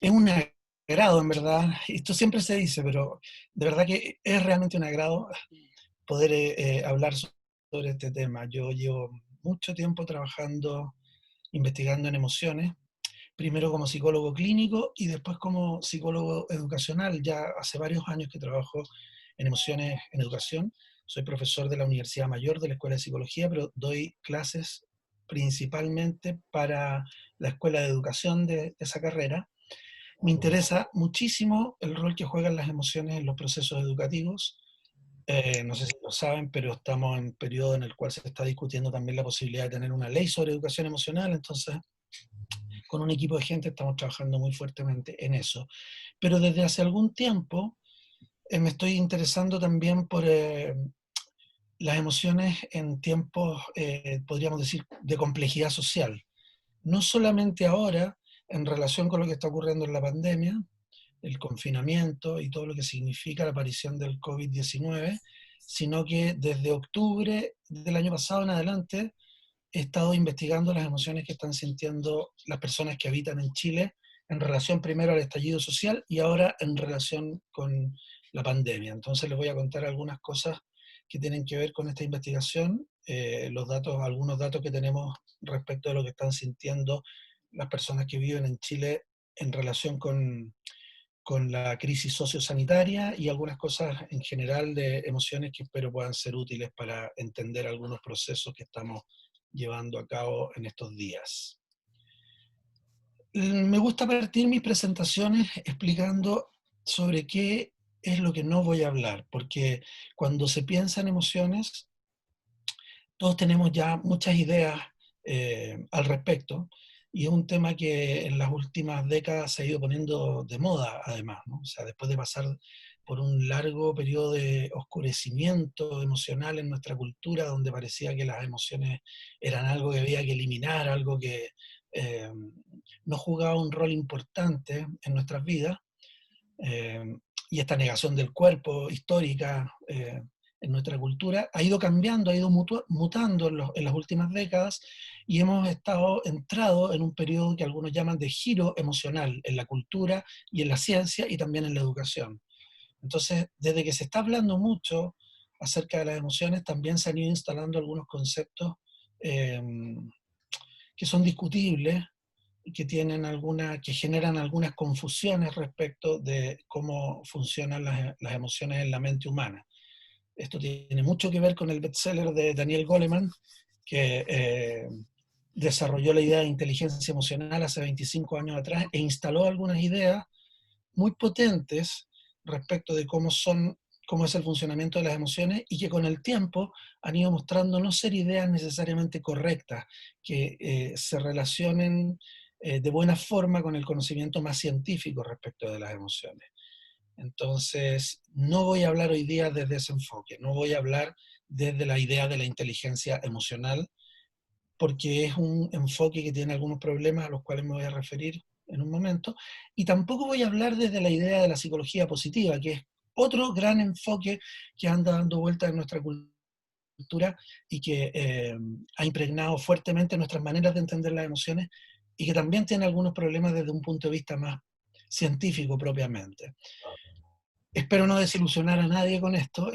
Es un agrado, en verdad. Esto siempre se dice, pero de verdad que es realmente un agrado Mm, poder hablar sobre este tema. Yo llevo mucho tiempo trabajando, investigando en emociones, primero como psicólogo clínico y después como psicólogo educacional. Ya hace varios años que trabajo en emociones en educación. Soy profesor de la Universidad Mayor de la Escuela de Psicología, pero doy clases principalmente para la Escuela de Educación de esa carrera. Me interesa muchísimo el rol que juegan las emociones en los procesos educativos. No sé si lo saben, pero estamos en un periodo en el cual se está discutiendo también la posibilidad de tener una ley sobre educación emocional, entonces con un equipo de gente estamos trabajando muy fuertemente en eso. Pero desde hace algún tiempo me estoy interesando también por las emociones en tiempos, podríamos decir, de complejidad social. No solamente ahora, en relación con lo que está ocurriendo en la pandemia, el confinamiento y todo lo que significa la aparición del COVID-19, sino que desde octubre del año pasado en adelante he estado investigando las emociones que están sintiendo las personas que habitan en Chile en relación primero al estallido social y ahora en relación con la pandemia. Entonces les voy a contar algunas cosas que tienen que ver con esta investigación, los datos, algunos datos que tenemos respecto de lo que están sintiendo las personas que viven en Chile en relación con la crisis sociosanitaria y algunas cosas en general de emociones que espero puedan ser útiles para entender algunos procesos que estamos llevando a cabo en estos días. Me gusta partir mis presentaciones explicando sobre qué es lo que no voy a hablar, porque cuando se piensa en emociones, todos tenemos ya muchas ideas al respecto, y es un tema que en las últimas décadas se ha ido poniendo de moda, además, ¿no? O sea, después de pasar por un largo periodo de oscurecimiento emocional en nuestra cultura, donde parecía que las emociones eran algo que había que eliminar, algo que eh, no jugaba un rol importante en nuestras vidas, eh, y esta negación del cuerpo histórica en nuestra cultura ha ido cambiando, ha ido mutando en las últimas décadas y hemos entrado en un periodo que algunos llaman de giro emocional en la cultura y en la ciencia y también en la educación. Entonces, desde que se está hablando mucho acerca de las emociones, también se han ido instalando algunos conceptos eh, que son discutibles que tienen que generan algunas confusiones respecto de cómo funcionan las emociones en la mente humana. Esto tiene mucho que ver con el bestseller de Daniel Goleman, que desarrolló la idea de inteligencia emocional hace 25 años atrás e instaló algunas ideas muy potentes respecto de cómo es el funcionamiento de las emociones y que con el tiempo han ido mostrando no ser ideas necesariamente correctas, que se relacionen de buena forma con el conocimiento más científico respecto de las emociones. Entonces, no voy a hablar hoy día desde ese enfoque, no voy a hablar desde la idea de la inteligencia emocional, porque es un enfoque que tiene algunos problemas a los cuales me voy a referir en un momento, y tampoco voy a hablar desde la idea de la psicología positiva, que es otro gran enfoque que anda dando vueltas en nuestra cultura y que ha impregnado fuertemente nuestras maneras de entender las emociones y que también tiene algunos problemas desde un punto de vista más científico propiamente. Espero no desilusionar a nadie con esto,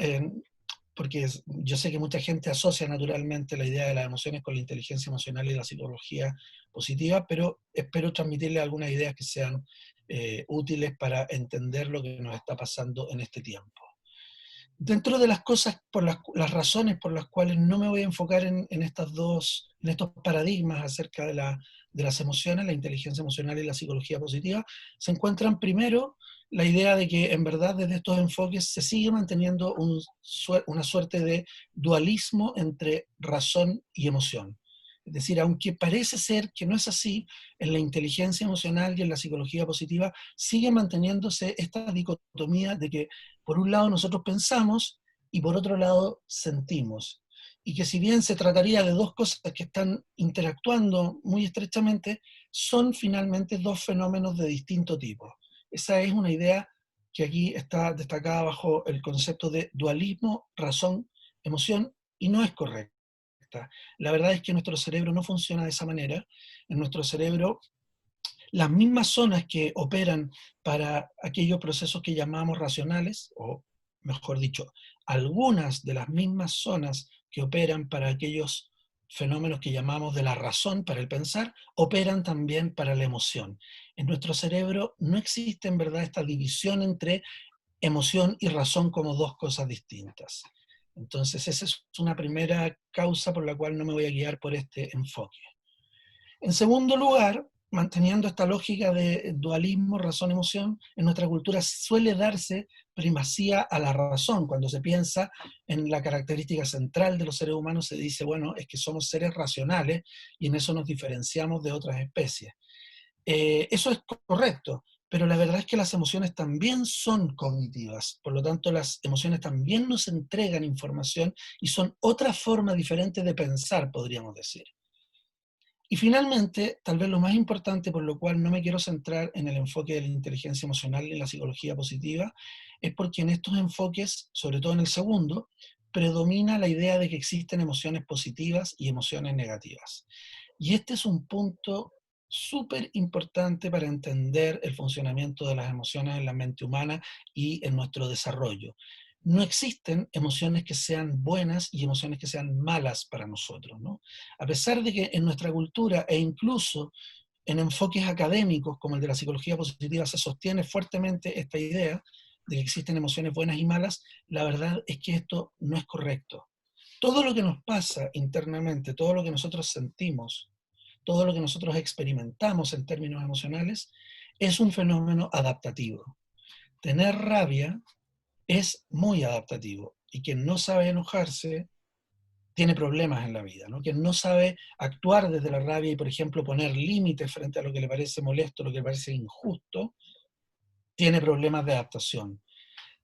porque yo sé que mucha gente asocia naturalmente la idea de las emociones con la inteligencia emocional y la psicología positiva, pero espero transmitirle algunas ideas que sean útiles para entender lo que nos está pasando en este tiempo. Dentro de las cosas, las razones por las cuales no me voy a enfocar en estos paradigmas acerca de las emociones, la inteligencia emocional y la psicología positiva, se encuentran primero la idea de que en verdad desde estos enfoques se sigue manteniendo una suerte de dualismo entre razón y emoción. Es decir, aunque parece ser que no es así, en la inteligencia emocional y en la psicología positiva sigue manteniéndose esta dicotomía de que por un lado nosotros pensamos y por otro lado sentimos. Y que si bien se trataría de dos cosas que están interactuando muy estrechamente, son finalmente dos fenómenos de distinto tipo. Esa es una idea que aquí está destacada bajo el concepto de dualismo, razón, emoción, y no es correcta. La verdad es que nuestro cerebro no funciona de esa manera. En nuestro cerebro las mismas zonas que operan para aquellos procesos que llamamos racionales, o mejor dicho, algunas de las mismas zonas que operan para aquellos fenómenos que llamamos de la razón, para el pensar, operan también para la emoción. En nuestro cerebro no existe en verdad esta división entre emoción y razón como dos cosas distintas. Entonces, esa es una primera causa por la cual no me voy a guiar por este enfoque. En segundo lugar, manteniendo esta lógica de dualismo, razón-emoción, en nuestra cultura suele darse primacía a la razón. Cuando se piensa en la característica central de los seres humanos, se dice, bueno, es que somos seres racionales y en eso nos diferenciamos de otras especies. Eso es correcto, pero la verdad es que las emociones también son cognitivas, por lo tanto las emociones también nos entregan información y son otra forma diferente de pensar, podríamos decir. Y finalmente, tal vez lo más importante, por lo cual no me quiero centrar en el enfoque de la inteligencia emocional y en la psicología positiva, es porque en estos enfoques, sobre todo en el segundo, predomina la idea de que existen emociones positivas y emociones negativas. Y este es un punto súper importante para entender el funcionamiento de las emociones en la mente humana y en nuestro desarrollo. No existen emociones que sean buenas y emociones que sean malas para nosotros, ¿no? A pesar de que en nuestra cultura e incluso en enfoques académicos como el de la psicología positiva se sostiene fuertemente esta idea de que existen emociones buenas y malas, la verdad es que esto no es correcto. Todo lo que nos pasa internamente, todo lo que nosotros sentimos, todo lo que nosotros experimentamos en términos emocionales, es un fenómeno adaptativo. Tener rabia es muy adaptativo y quien no sabe enojarse tiene problemas en la vida, ¿no? Quien no sabe actuar desde la rabia y, por ejemplo, poner límites frente a lo que le parece molesto, lo que le parece injusto, tiene problemas de adaptación.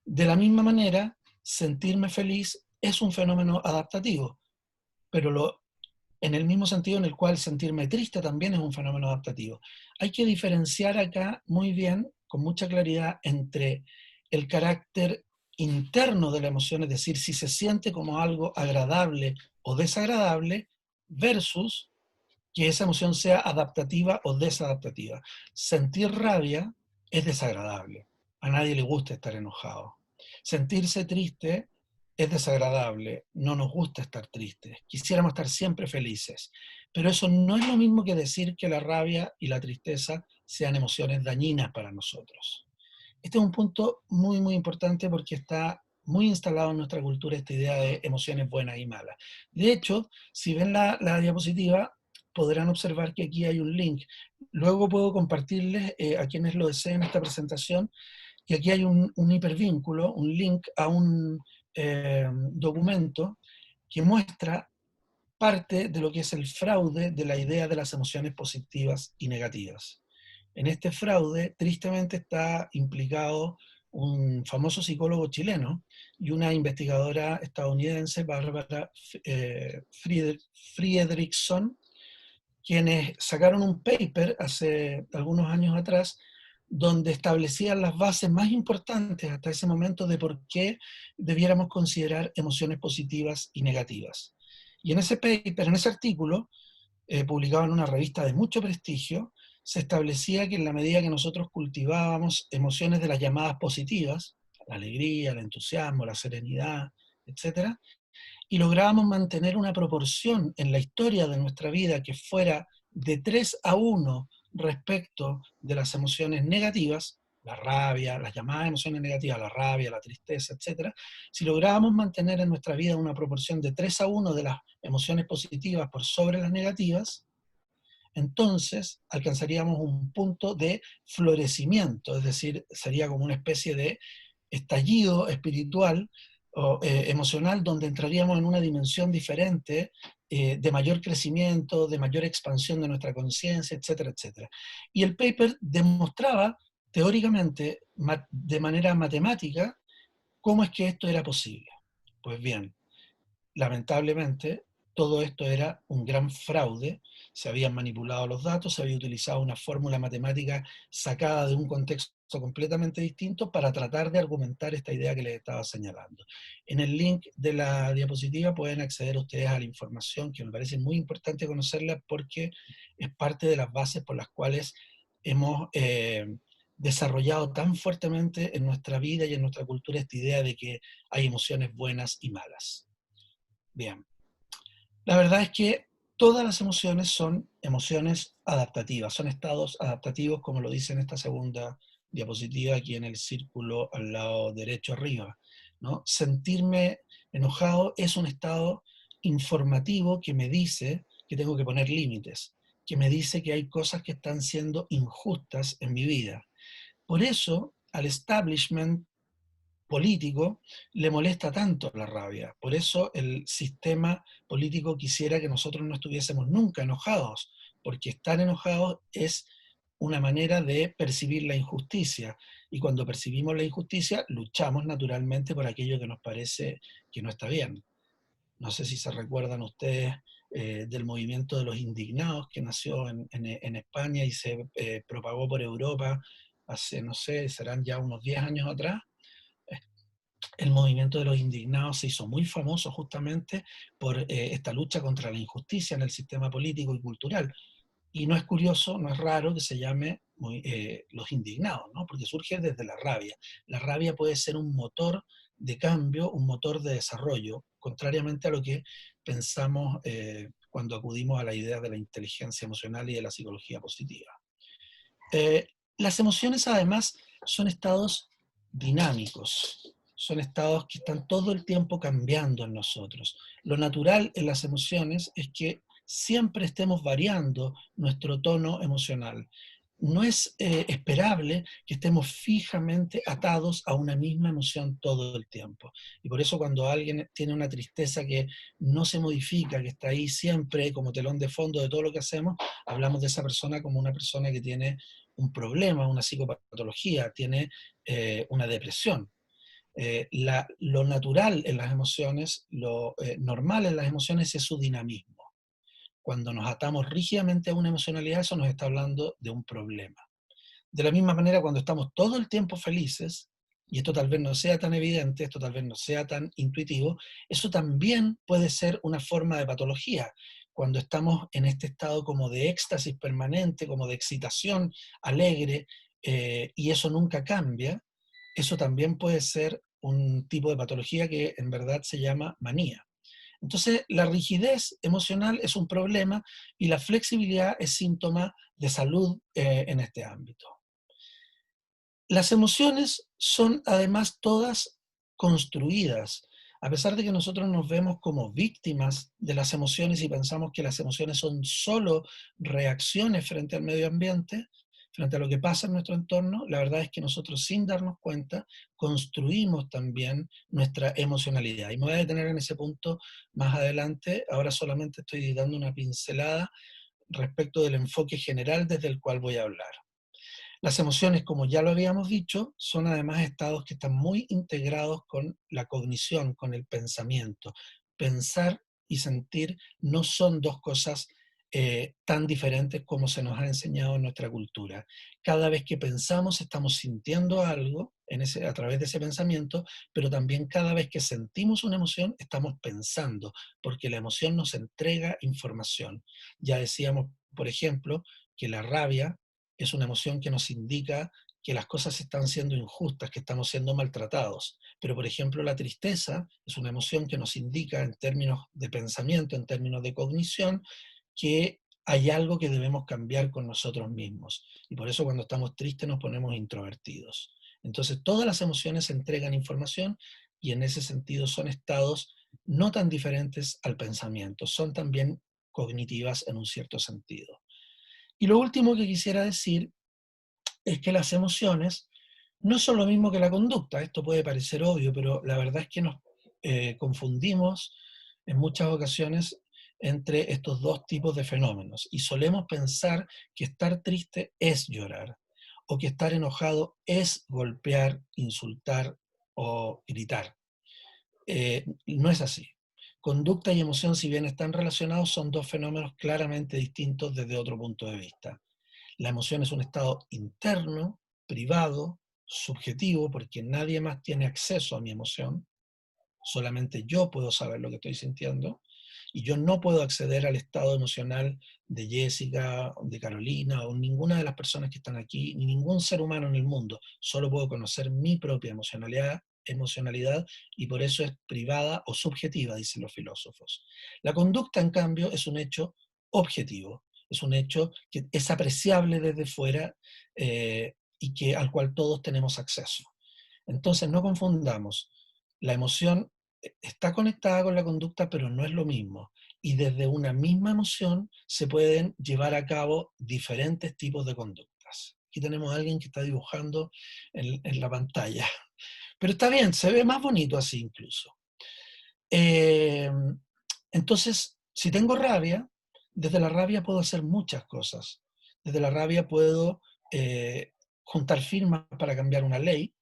De la misma manera, sentirme feliz es un fenómeno adaptativo, pero en el mismo sentido en el cual sentirme triste también es un fenómeno adaptativo. Hay que diferenciar acá muy bien, con mucha claridad, entre el carácter interno de la emoción, es decir, si se siente como algo agradable o desagradable, versus que esa emoción sea adaptativa o desadaptativa. Sentir rabia es desagradable. A nadie le gusta estar enojado. Sentirse triste es desagradable. No nos gusta estar tristes. Quisiéramos estar siempre felices. Pero eso no es lo mismo que decir que la rabia y la tristeza sean emociones dañinas para nosotros. Este es un punto muy, muy importante porque está muy instalado en nuestra cultura esta idea de emociones buenas y malas. De hecho, si ven la diapositiva, podrán observar que aquí hay un link. Luego puedo compartirles a quienes lo deseen esta presentación, que aquí hay un hipervínculo, un link a un documento que muestra parte de lo que es el fraude de la idea de las emociones positivas y negativas. En este fraude, tristemente, está implicado un famoso psicólogo chileno y una investigadora estadounidense, Barbara Friedrichson, quienes sacaron un paper hace algunos años atrás donde establecían las bases más importantes hasta ese momento de por qué debiéramos considerar emociones positivas y negativas. Y en ese paper, en ese artículo, publicado en una revista de mucho prestigio, se establecía que en la medida que nosotros cultivábamos emociones de las llamadas positivas, la alegría, el entusiasmo, la serenidad, etcétera, y lográbamos mantener una proporción en la historia de nuestra vida que fuera de 3-1 respecto de las emociones negativas, la rabia, las llamadas emociones negativas, la rabia, la tristeza, etcétera, si lográbamos mantener en nuestra vida una proporción de 3-1 de las emociones positivas por sobre las negativas, entonces alcanzaríamos un punto de florecimiento, es decir, sería como una especie de estallido espiritual o emocional donde entraríamos en una dimensión diferente de mayor crecimiento, de mayor expansión de nuestra conciencia, etcétera, etcétera. Y el paper demostraba teóricamente, de manera matemática, cómo es que esto era posible. Pues bien, lamentablemente, todo esto era un gran fraude, se habían manipulado los datos, se había utilizado una fórmula matemática sacada de un contexto completamente distinto para tratar de argumentar esta idea que les estaba señalando. En el link de la diapositiva pueden acceder ustedes a la información que me parece muy importante conocerla porque es parte de las bases por las cuales hemos desarrollado tan fuertemente en nuestra vida y en nuestra cultura esta idea de que hay emociones buenas y malas. Bien, la verdad es que todas las emociones son emociones adaptativas, son estados adaptativos, como lo dice en esta segunda diapositiva, aquí en el círculo al lado derecho arriba, ¿no? Sentirme enojado es un estado informativo que me dice que tengo que poner límites, que me dice que hay cosas que están siendo injustas en mi vida. Por eso, al establishment político le molesta tanto la rabia. Por eso el sistema político quisiera que nosotros no estuviésemos nunca enojados, porque estar enojados es una manera de percibir la injusticia. Y cuando percibimos la injusticia, luchamos naturalmente por aquello que nos parece que no está bien. No sé si se recuerdan ustedes del movimiento de los indignados que nació en España y se propagó por Europa hace, no sé, serán ya unos 10 años atrás. El movimiento de los indignados se hizo muy famoso justamente por esta lucha contra la injusticia en el sistema político y cultural. Y no es curioso, no es raro que se llame los indignados, ¿no? Porque surge desde la rabia. La rabia puede ser un motor de cambio, un motor de desarrollo, contrariamente a lo que pensamos cuando acudimos a la idea de la inteligencia emocional y de la psicología positiva. Eh, las emociones además son estados dinámicos, son estados que están todo el tiempo cambiando en nosotros. Lo natural en las emociones es que siempre estemos variando nuestro tono emocional. No es esperable que estemos fijamente atados a una misma emoción todo el tiempo. Y por eso cuando alguien tiene una tristeza que no se modifica, que está ahí siempre como telón de fondo de todo lo que hacemos, hablamos de esa persona como una persona que tiene un problema, una psicopatología, tiene una depresión. Lo natural en las emociones, lo normal en las emociones es su dinamismo. Cuando nos atamos rígidamente a una emocionalidad, eso nos está hablando de un problema. De la misma manera, cuando estamos todo el tiempo felices, y esto tal vez no sea tan evidente, esto tal vez no sea tan intuitivo, eso también puede ser una forma de patología. Cuando estamos en este estado como de éxtasis permanente, como de excitación alegre, y eso nunca cambia, eso también puede ser un tipo de patología que en verdad se llama manía. Entonces, la rigidez emocional es un problema y la flexibilidad es síntoma de salud en este ámbito. Las emociones son además todas construidas. A pesar de que nosotros nos vemos como víctimas de las emociones y pensamos que las emociones son solo reacciones frente al medio ambiente, frente a lo que pasa en nuestro entorno, la verdad es que nosotros sin darnos cuenta construimos también nuestra emocionalidad. Y me voy a detener en ese punto más adelante. Ahora solamente estoy dando una pincelada respecto del enfoque general desde el cual voy a hablar. Las emociones, como ya lo habíamos dicho, son además estados que están muy integrados con la cognición, con el pensamiento. Pensar y sentir no son dos cosas tan diferentes como se nos ha enseñado en nuestra cultura. Cada vez que pensamos estamos sintiendo algo a través de ese pensamiento, pero también cada vez que sentimos una emoción estamos pensando, porque la emoción nos entrega información. Ya decíamos, por ejemplo, que la rabia es una emoción que nos indica que las cosas están siendo injustas, que estamos siendo maltratados. Pero, por ejemplo, la tristeza es una emoción que nos indica en términos de pensamiento, en términos de cognición, que hay algo que debemos cambiar con nosotros mismos. Y por eso cuando estamos tristes nos ponemos introvertidos. Entonces, todas las emociones entregan información y en ese sentido son estados no tan diferentes al pensamiento, son también cognitivas en un cierto sentido. Y lo último que quisiera decir es que las emociones no son lo mismo que la conducta. Esto puede parecer obvio, pero la verdad es que nos confundimos en muchas ocasiones entre estos dos tipos de fenómenos y solemos pensar que estar triste es llorar o que estar enojado es golpear, insultar o gritar. No es así. Conducta y emoción, si bien están relacionados, son dos fenómenos claramente distintos desde otro punto de vista. La emoción es un estado interno, privado, subjetivo, porque nadie más tiene acceso a mi emoción, solamente yo puedo saber lo que estoy sintiendo, y yo no puedo acceder al estado emocional de Jessica, de Carolina o ninguna de las personas que están aquí, ni ningún ser humano en el mundo. Solo puedo conocer mi propia emocionalidad y por eso es privada o subjetiva, dicen los filósofos. La conducta, en cambio, es un hecho objetivo, es un hecho que es apreciable desde fuera y que, al cual todos tenemos acceso. Entonces, no confundamos. La emoción está conectada con la conducta, pero no es lo mismo. Y desde una misma emoción se pueden llevar a cabo diferentes tipos de conductas. Aquí tenemos a alguien que está dibujando en la pantalla. Pero está bien, se ve más bonito así incluso. Eh, entonces, si tengo rabia, desde la rabia puedo hacer muchas cosas. Desde la rabia puedo juntar firmas para cambiar una ley,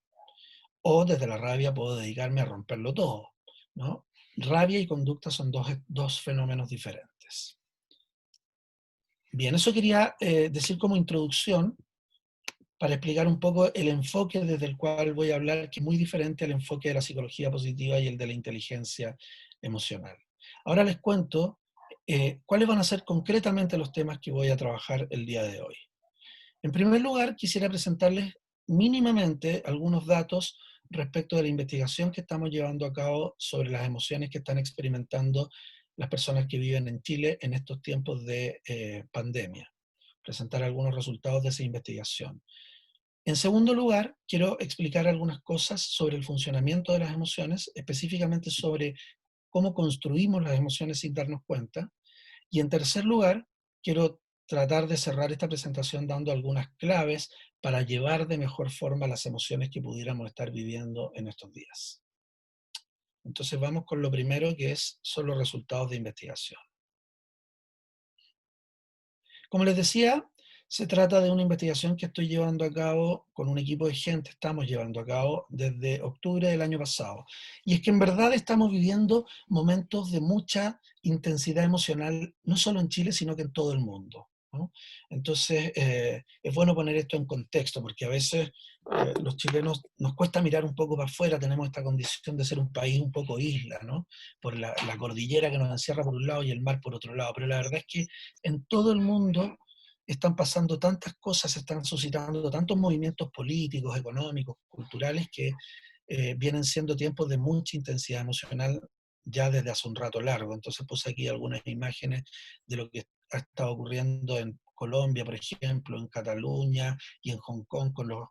o desde la rabia puedo dedicarme a romperlo todo, ¿no? Rabia y conducta son dos fenómenos diferentes. Bien, eso quería decir como introducción para explicar un poco el enfoque desde el cual voy a hablar, que es muy diferente al enfoque de la psicología positiva y el de la inteligencia emocional. Ahora les cuento cuáles van a ser concretamente los temas que voy a trabajar el día de hoy. En primer lugar, quisiera presentarles mínimamente algunos datos respecto de la investigación que estamos llevando a cabo sobre las emociones que están experimentando las personas que viven en Chile en estos tiempos de pandemia. Presentar algunos resultados de esa investigación. En segundo lugar, quiero explicar algunas cosas sobre el funcionamiento de las emociones, específicamente sobre cómo construimos las emociones sin darnos cuenta. Y en tercer lugar, quiero tratar de cerrar esta presentación dando algunas claves para llevar de mejor forma las emociones que pudiéramos estar viviendo en estos días. Entonces vamos con lo primero, que son los resultados de investigación. Como les decía, se trata de una investigación que estoy llevando a cabo con un equipo de gente, estamos llevando a cabo desde octubre del año pasado. Y es que en verdad estamos viviendo momentos de mucha intensidad emocional, no solo en Chile, sino que en todo el mundo, ¿no? Entonces, es bueno poner esto en contexto, porque a veces los chilenos nos cuesta mirar un poco para afuera, tenemos esta condición de ser un país un poco isla, ¿no? Por la cordillera que nos encierra por un lado y el mar por otro lado, pero la verdad es que en todo el mundo están pasando tantas cosas, se están suscitando tantos movimientos políticos, económicos, culturales, que vienen siendo tiempos de mucha intensidad emocional ya desde hace un rato largo. Entonces puse aquí algunas imágenes de lo que ha estado ocurriendo en Colombia, por ejemplo, en Cataluña y en Hong Kong con los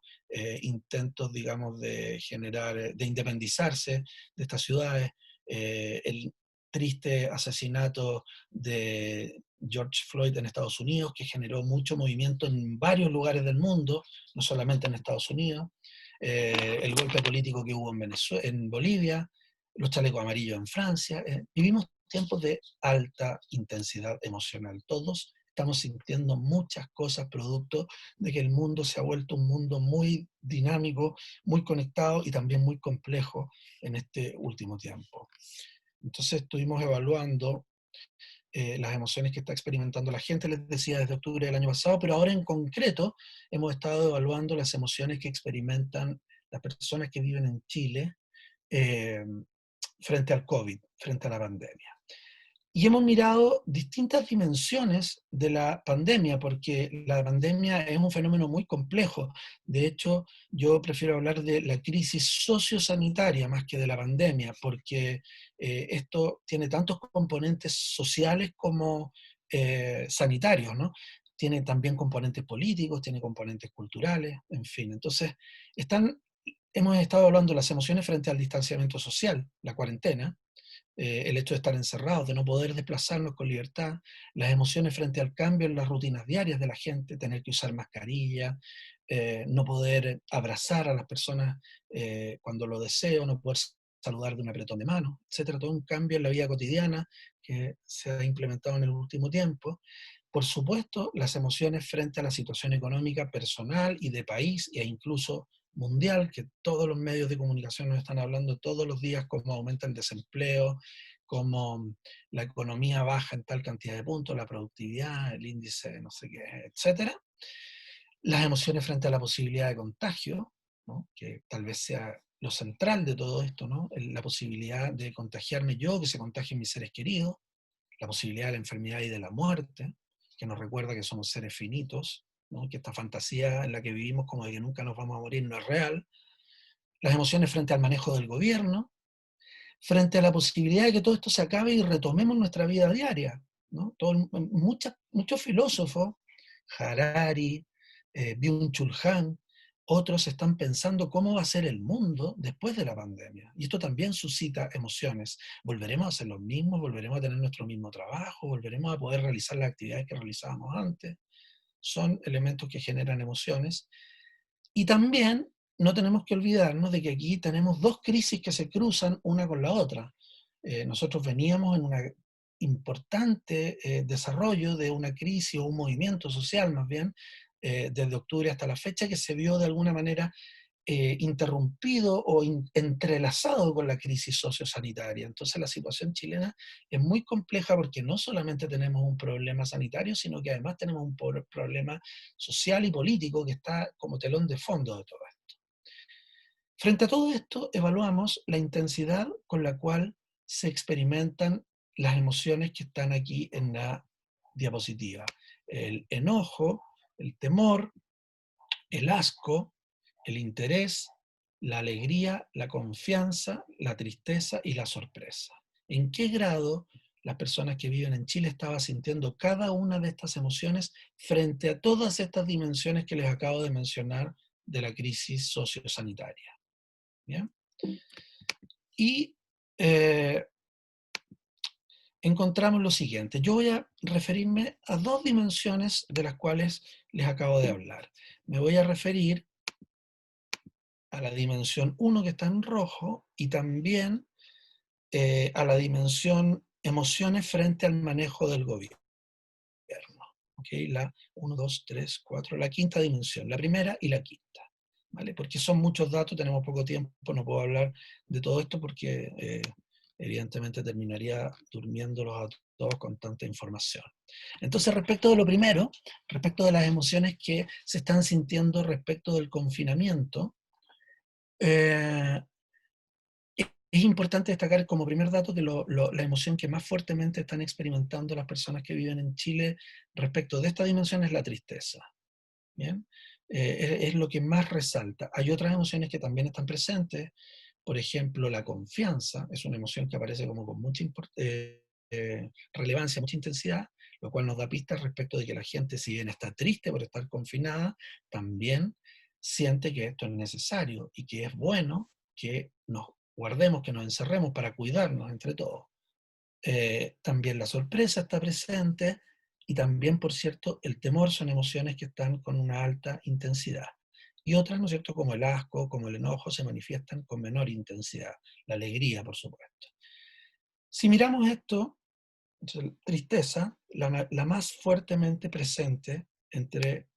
intentos, digamos, de generar, de independizarse de estas ciudades, el triste asesinato de George Floyd en Estados Unidos, que generó mucho movimiento en varios lugares del mundo, no solamente en Estados Unidos, el golpe político que hubo en Bolivia, los chalecos amarillos en Francia. Vivimos tiempos de alta intensidad emocional. Todos estamos sintiendo muchas cosas producto de que el mundo se ha vuelto un mundo muy dinámico, muy conectado y también muy complejo en este último tiempo. Entonces estuvimos evaluando las emociones que está experimentando la gente, les decía, desde octubre del año pasado, pero ahora en concreto hemos estado evaluando las emociones que experimentan las personas que viven en Chile eh, frente al COVID, frente a la pandemia. Y hemos mirado distintas dimensiones de la pandemia, porque la pandemia es un fenómeno muy complejo. De hecho, yo prefiero hablar de la crisis sociosanitaria más que de la pandemia, porque esto tiene tantos componentes sociales como sanitarios, ¿no? Tiene también componentes políticos, tiene componentes culturales, en fin. Entonces, hemos estado hablando de las emociones frente al distanciamiento social, la cuarentena, el hecho de estar encerrados, de no poder desplazarnos con libertad, las emociones frente al cambio en las rutinas diarias de la gente, tener que usar mascarilla, no poder abrazar a las personas cuando lo deseo, no poder saludar de un apretón de mano, etcétera, todo un cambio en la vida cotidiana que se ha implementado en el último tiempo. Por supuesto, las emociones frente a la situación económica personal y de país e incluso mundial, que todos los medios de comunicación nos están hablando todos los días, cómo aumenta el desempleo, cómo la economía baja en tal cantidad de puntos, la productividad, el índice, no sé qué, etcétera. Las emociones frente a la posibilidad de contagio, ¿no? Que tal vez sea lo central de todo esto, ¿no? La posibilidad de contagiarme yo, que se contagien mis seres queridos. la posibilidad de la enfermedad y de la muerte, que nos recuerda que somos seres finitos, ¿no? Que esta fantasía en la que vivimos como de que nunca nos vamos a morir no es real. Las emociones frente al manejo del gobierno, frente a la posibilidad de que todo esto se acabe y retomemos nuestra vida diaria, ¿no? Muchos filósofos, Harari, Byung-Chul Han, otros están pensando cómo va a ser el mundo después de la pandemia. Y esto también suscita emociones. ¿Volveremos a hacer lo mismo? ¿Volveremos a tener nuestro mismo trabajo? ¿Volveremos a poder realizar las actividades que realizábamos antes? Son elementos que generan emociones. Y también no tenemos que olvidarnos de que aquí tenemos dos crisis que se cruzan una con la otra. Nosotros veníamos en un importante desarrollo de una crisis o un movimiento social, más bien, desde octubre hasta la fecha, que se vio de alguna manera interrumpido o entrelazado con la crisis sociosanitaria. Entonces la situación chilena es muy compleja porque no solamente tenemos un problema sanitario, sino que además tenemos un problema social y político que está como telón de fondo de todo esto. Frente a todo esto, evaluamos la intensidad con la cual se experimentan las emociones que están aquí en la diapositiva. El enojo, el temor, el asco, el interés, la alegría, la confianza, la tristeza y la sorpresa. ¿En qué grado las personas que viven en Chile estaban sintiendo cada una de estas emociones frente a todas estas dimensiones que les acabo de mencionar de la crisis sociosanitaria? ¿Bien? Y encontramos lo siguiente. Yo voy a referirme a dos dimensiones de las cuales les acabo de hablar. Me voy a referir a la dimensión 1 que está en rojo y también a la dimensión emociones frente al manejo del gobierno. ¿Okay? La 1, 2, 3, 4, la quinta dimensión, la primera y la quinta. ¿Vale? Porque son muchos datos, tenemos poco tiempo, no puedo hablar de todo esto porque evidentemente terminaría durmiéndolos a todos con tanta información. Entonces, respecto de lo primero, respecto de las emociones que se están sintiendo respecto del confinamiento, eh, es importante destacar como primer dato que la emoción que más fuertemente están experimentando las personas que viven en Chile respecto de esta dimensión es la tristeza. ¿Bien? Es lo que más resalta. Hay otras emociones que también están presentes, por ejemplo, la confianza es una emoción que aparece como con mucha relevancia, mucha intensidad, lo cual nos da pistas respecto de que la gente, si bien está triste por estar confinada, también siente que esto es necesario y que es bueno que nos guardemos, que nos encerremos para cuidarnos entre todos. También la sorpresa está presente y también, por cierto, el temor son emociones que están con una alta intensidad. Y otras, ¿no es cierto?, como el asco, como el enojo, se manifiestan con menor intensidad. La alegría, por supuesto. Si miramos esto, tristeza, la más fuertemente presente entre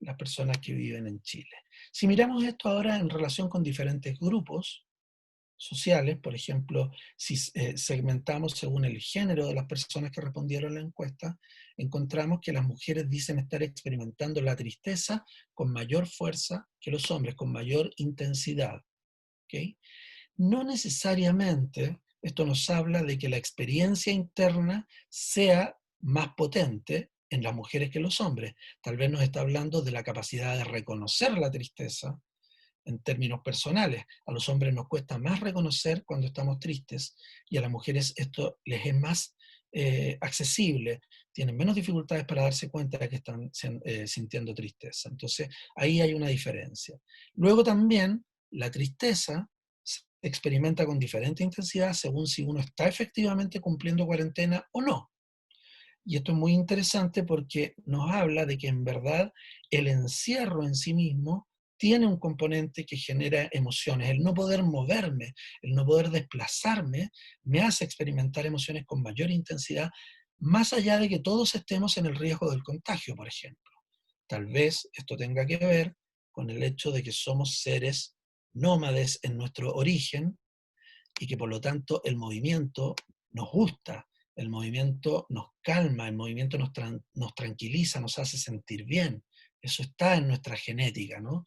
las personas que viven en Chile. Si miramos esto ahora en relación con diferentes grupos sociales, por ejemplo, si segmentamos según el género de las personas que respondieron a la encuesta, encontramos que las mujeres dicen estar experimentando la tristeza con mayor fuerza que los hombres, con mayor intensidad. ¿Okay? No necesariamente esto nos habla de que la experiencia interna sea más potente en las mujeres que en los hombres. Tal vez nos está hablando de la capacidad de reconocer la tristeza en términos personales. A los hombres nos cuesta más reconocer cuando estamos tristes y a las mujeres esto les es más accesible, tienen menos dificultades para darse cuenta de que están sintiendo tristeza. Entonces, ahí hay una diferencia. Luego también, la tristeza se experimenta con diferente intensidad según si uno está efectivamente cumpliendo cuarentena o no. Y esto es muy interesante porque nos habla de que en verdad el encierro en sí mismo tiene un componente que genera emociones. El no poder moverme, el no poder desplazarme, me hace experimentar emociones con mayor intensidad, más allá de que todos estemos en el riesgo del contagio, por ejemplo. Tal vez esto tenga que ver con el hecho de que somos seres nómades en nuestro origen y que por lo tanto el movimiento nos gusta, el movimiento nos calma, el movimiento nos tranquiliza, nos hace sentir bien. Eso está en nuestra genética, ¿no?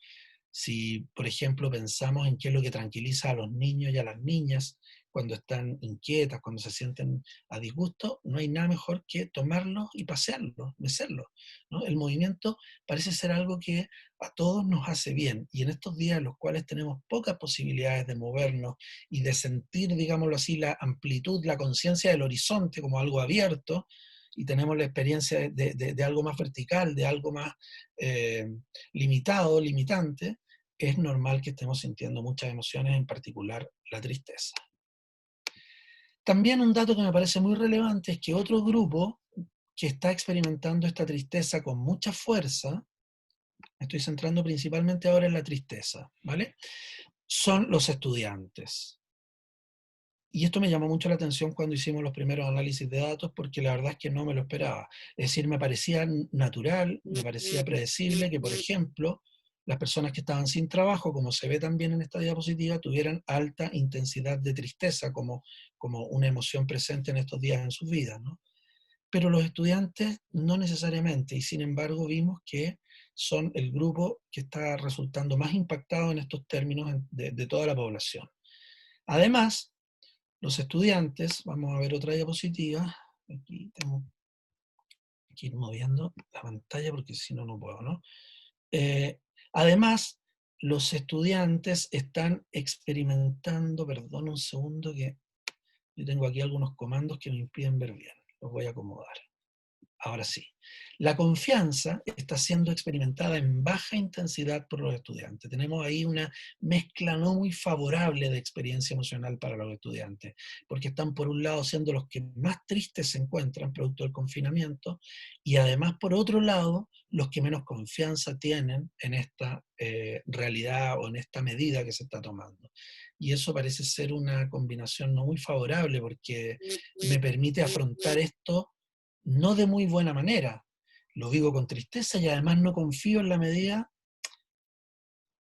Si, por ejemplo, pensamos en qué es lo que tranquiliza a los niños y a las niñas cuando están inquietas, cuando se sienten a disgusto, no hay nada mejor que tomarlos y pasearlos, mecerlos, ¿no? El movimiento parece ser algo que a todos nos hace bien, y en estos días en los cuales tenemos pocas posibilidades de movernos y de sentir, digámoslo así, la amplitud, la conciencia del horizonte como algo abierto, y tenemos la experiencia de algo más vertical, de algo más eh, limitado, limitante, es normal que estemos sintiendo muchas emociones, en particular la tristeza. También un dato que me parece muy relevante es que otro grupo que está experimentando esta tristeza con mucha fuerza, me estoy centrando principalmente ahora en la tristeza, ¿vale? Son los estudiantes. Y esto me llamó mucho la atención cuando hicimos los primeros análisis de datos, porque la verdad es que no me lo esperaba. Es decir, me parecía natural, me parecía predecible que, por ejemplo, las personas que estaban sin trabajo, como se ve también en esta diapositiva, tuvieran alta intensidad de tristeza como una emoción presente en estos días en sus vidas, ¿no? Pero los estudiantes no necesariamente, y sin embargo vimos que son el grupo que está resultando más impactado en estos términos de toda la población. Además, los estudiantes, vamos a ver otra diapositiva, aquí tengo que ir moviendo la pantalla porque si no, no puedo, ¿no? Eh, Además, los estudiantes están experimentando, perdón un segundo que yo tengo aquí algunos comandos que me impiden ver bien, los voy a acomodar. Ahora sí, la confianza está siendo experimentada en baja intensidad por los estudiantes. Tenemos ahí una mezcla no muy favorable de experiencia emocional para los estudiantes, porque están por un lado siendo los que más tristes se encuentran producto del confinamiento y además por otro lado los que menos confianza tienen en esta realidad o en esta medida que se está tomando. Y eso parece ser una combinación no muy favorable porque me permite afrontar esto no de muy buena manera. Lo vivo con tristeza y además no confío en la medida.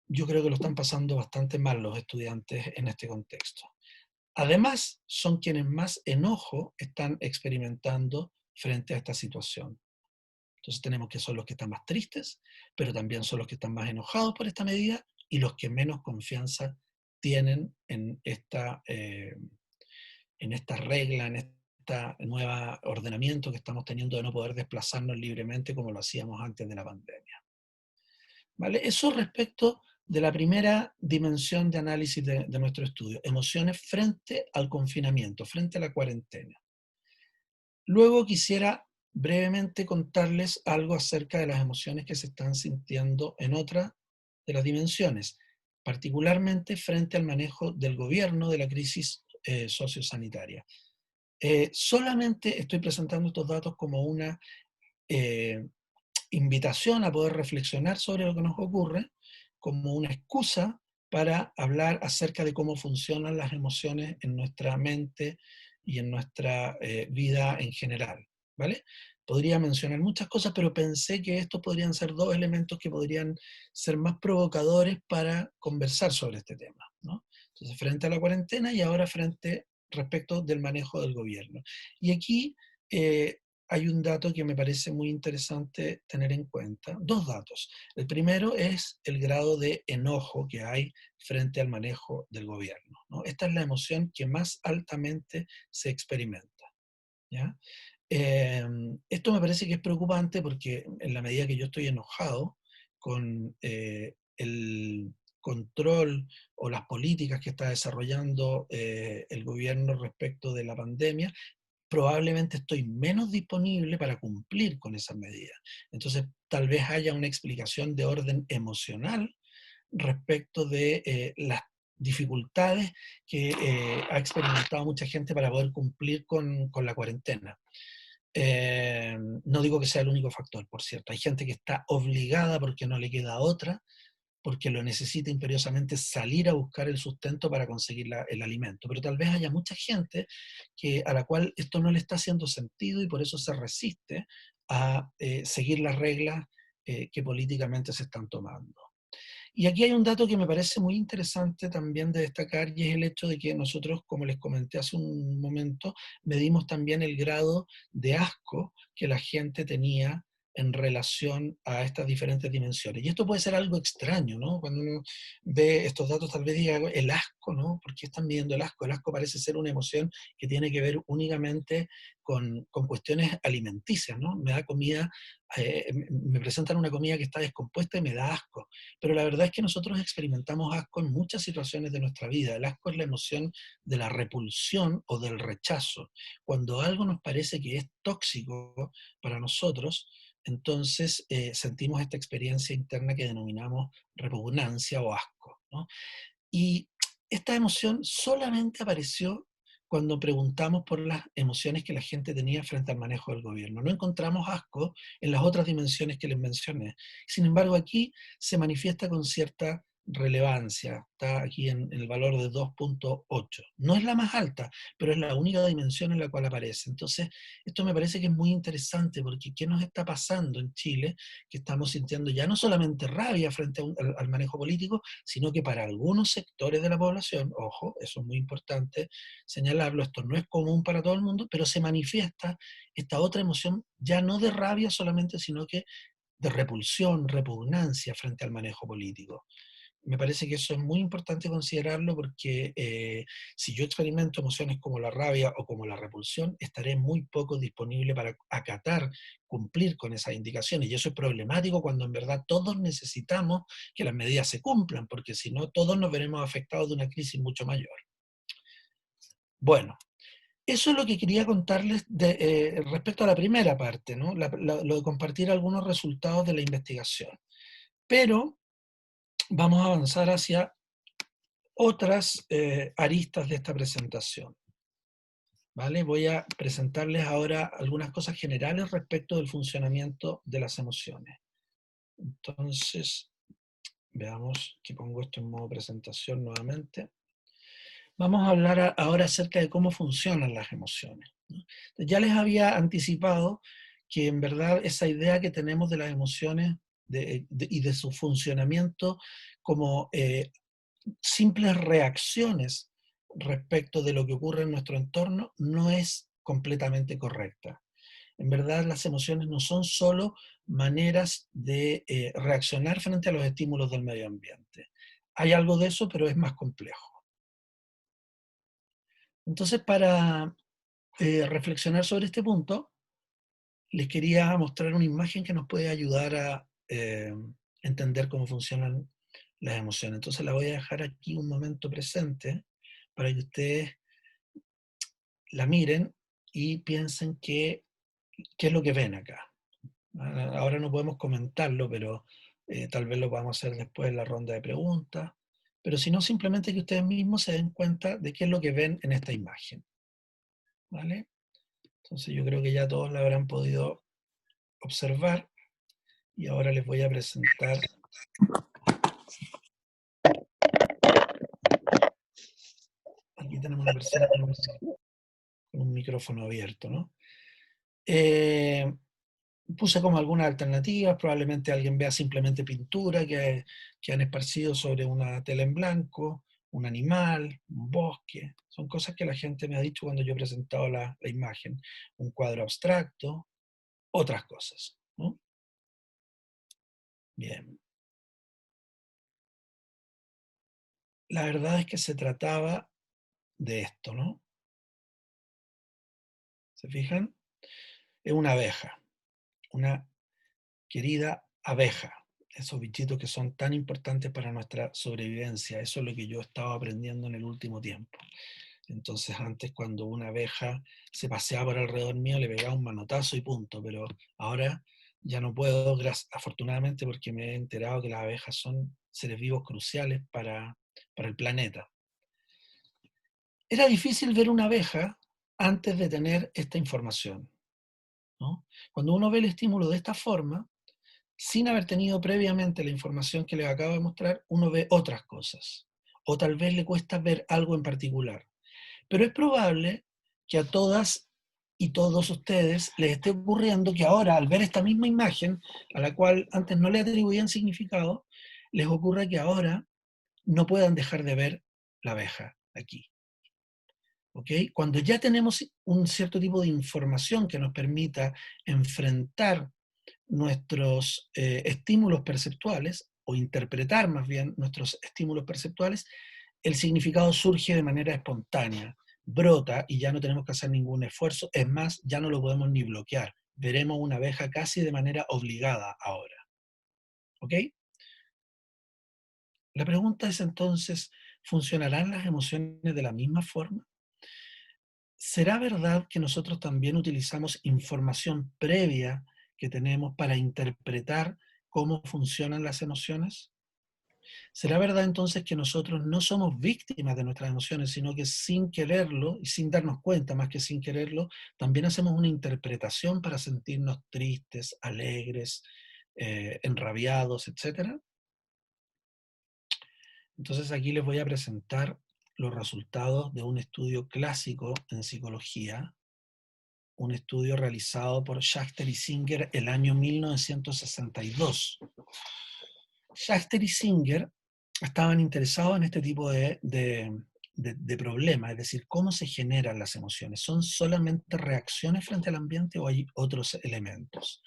Yo creo que lo están pasando bastante mal los estudiantes en este contexto. Además, son quienes más enojo están experimentando frente a esta situación. Entonces tenemos que son los que están más tristes, pero también son los que están más enojados por esta medida y los que menos confianza tienen en esta regla, en esta nueva ordenamiento que estamos teniendo de no poder desplazarnos libremente como lo hacíamos antes de la pandemia. ¿Vale? Eso respecto de la primera dimensión de análisis de nuestro estudio, emociones frente al confinamiento, frente a la cuarentena. Luego quisiera brevemente contarles algo acerca de las emociones que se están sintiendo en otra de las dimensiones, particularmente frente al manejo del gobierno de la crisis sociosanitaria. Solamente estoy presentando estos datos como una eh, invitación a poder reflexionar sobre lo que nos ocurre, como una excusa para hablar acerca de cómo funcionan las emociones en nuestra mente y en nuestra vida en general, ¿vale? Podría mencionar muchas cosas, pero pensé que estos podrían ser dos elementos que podrían ser más provocadores para conversar sobre este tema, ¿no? Entonces, frente a la cuarentena y ahora frente respecto del manejo del gobierno. Y aquí hay un dato que me parece muy interesante tener en cuenta, dos datos. El primero es el grado de enojo que hay frente al manejo del gobierno, ¿no? Esta es la emoción que más altamente se experimenta, ¿ya? Esto me parece que es preocupante porque en la medida que yo estoy enojado con el control o las políticas que está desarrollando el gobierno respecto de la pandemia, probablemente estoy menos disponible para cumplir con esas medidas. Entonces, tal vez haya una explicación de orden emocional respecto de las dificultades que ha experimentado mucha gente para poder cumplir con la cuarentena. No digo que sea el único factor, por cierto. Hay gente que está obligada porque no le queda otra, porque lo necesita imperiosamente salir a buscar el sustento para conseguir el alimento. Pero tal vez haya mucha gente a la cual esto no le está haciendo sentido y por eso se resiste a seguir las reglas que políticamente se están tomando. Y aquí hay un dato que me parece muy interesante también de destacar y es el hecho de que nosotros, como les comenté hace un momento, medimos también el grado de asco que la gente tenía en relación a estas diferentes dimensiones. Y esto puede ser algo extraño, ¿no? Cuando uno ve estos datos tal vez diga el asco, ¿no? ¿Por qué están midiendo el asco? El asco parece ser una emoción que tiene que ver únicamente con cuestiones alimenticias, ¿no? Me da comida, me presentan una comida que está descompuesta y me da asco. Pero la verdad es que nosotros experimentamos asco en muchas situaciones de nuestra vida. El asco es la emoción de la repulsión o del rechazo. Cuando algo nos parece que es tóxico para nosotros, entonces sentimos esta experiencia interna que denominamos repugnancia o asco, ¿no? Y esta emoción solamente apareció cuando preguntamos por las emociones que la gente tenía frente al manejo del gobierno. No encontramos asco en las otras dimensiones que les mencioné. Sin embargo, aquí se manifiesta con cierta relevancia. Está aquí en el valor de 2.8. No es la más alta, pero es la única dimensión en la cual aparece. Entonces, esto me parece que es muy interesante porque ¿qué nos está pasando en Chile? Que estamos sintiendo ya no solamente rabia frente al manejo político, sino que para algunos sectores de la población, ojo, eso es muy importante señalarlo, esto no es común para todo el mundo, pero se manifiesta esta otra emoción ya no de rabia solamente, sino que de repulsión, repugnancia frente al manejo político. Me parece que eso es muy importante considerarlo porque si yo experimento emociones como la rabia o como la repulsión, estaré muy poco disponible para acatar, cumplir con esas indicaciones. Y eso es problemático cuando en verdad todos necesitamos que las medidas se cumplan, porque si no, todos nos veremos afectados de una crisis mucho mayor. Bueno, eso es lo que quería contarles respecto a la primera parte, ¿no? Lo de compartir algunos resultados de la investigación. Pero vamos a avanzar hacia otras aristas de esta presentación. ¿Vale? Voy a presentarles ahora algunas cosas generales respecto del funcionamiento de las emociones. Entonces, veamos que pongo esto en modo presentación nuevamente. Vamos a hablar ahora acerca de cómo funcionan las emociones, ¿no? Ya les había anticipado que en verdad esa idea que tenemos de las emociones y de su funcionamiento como simples reacciones respecto de lo que ocurre en nuestro entorno no es completamente correcta. En verdad, las emociones no son solo maneras de reaccionar frente a los estímulos del medio ambiente. Hay algo de eso, pero es más complejo. Entonces, para reflexionar sobre este punto, les quería mostrar una imagen que nos puede ayudar a entender cómo funcionan las emociones. Entonces la voy a dejar aquí un momento presente para que ustedes la miren y piensen qué es lo que ven acá. Ahora no podemos comentarlo, pero tal vez lo podamos hacer después en la ronda de preguntas. Pero si no, simplemente que ustedes mismos se den cuenta de qué es lo que ven en esta imagen. ¿Vale? Entonces yo creo que ya todos la habrán podido observar y ahora les voy a presentar. Aquí tenemos una persona con un micrófono abierto, ¿no? Puse como algunas alternativas, probablemente alguien vea simplemente pintura que han esparcido sobre una tela en blanco, un animal, un bosque, son cosas que la gente me ha dicho cuando yo he presentado la imagen, un cuadro abstracto, otras cosas, ¿no? Bien, la verdad es que se trataba de esto, ¿no? ¿Se fijan? Es una abeja, una querida abeja, esos bichitos que son tan importantes para nuestra sobrevivencia. Eso es lo que yo he estado aprendiendo en el último tiempo. Entonces antes cuando una abeja se paseaba por alrededor mío le pegaba un manotazo y punto, pero ahora ya no puedo, afortunadamente, porque me he enterado que las abejas son seres vivos cruciales para el planeta. Era difícil ver una abeja antes de tener esta información, ¿no? Cuando uno ve el estímulo de esta forma, sin haber tenido previamente la información que les acabo de mostrar, uno ve otras cosas. O tal vez le cuesta ver algo en particular. Pero es probable que a todas y todos ustedes les esté ocurriendo que ahora, al ver esta misma imagen, a la cual antes no le atribuían significado, les ocurra que ahora no puedan dejar de ver la abeja aquí. ¿Ok? Cuando ya tenemos un cierto tipo de información que nos permita enfrentar nuestros estímulos perceptuales, o interpretar más bien nuestros estímulos perceptuales, el significado surge de manera espontánea, brota y ya no tenemos que hacer ningún esfuerzo. Es más, ya no lo podemos ni bloquear. Veremos una abeja casi de manera obligada ahora. ¿Ok? La pregunta es entonces, ¿funcionarán las emociones de la misma forma? ¿Será verdad que nosotros también utilizamos información previa que tenemos para interpretar cómo funcionan las emociones? ¿Será verdad entonces que nosotros no somos víctimas de nuestras emociones, sino que sin quererlo y sin darnos cuenta, más que sin quererlo, también hacemos una interpretación para sentirnos tristes, alegres, enrabiados, etcétera? Entonces aquí les voy a presentar los resultados de un estudio clásico en psicología, un estudio realizado por Schachter y Singer el año 1962. Schachter y Singer estaban interesados en este tipo de problema, es decir, cómo se generan las emociones. ¿Son solamente reacciones frente al ambiente o hay otros elementos?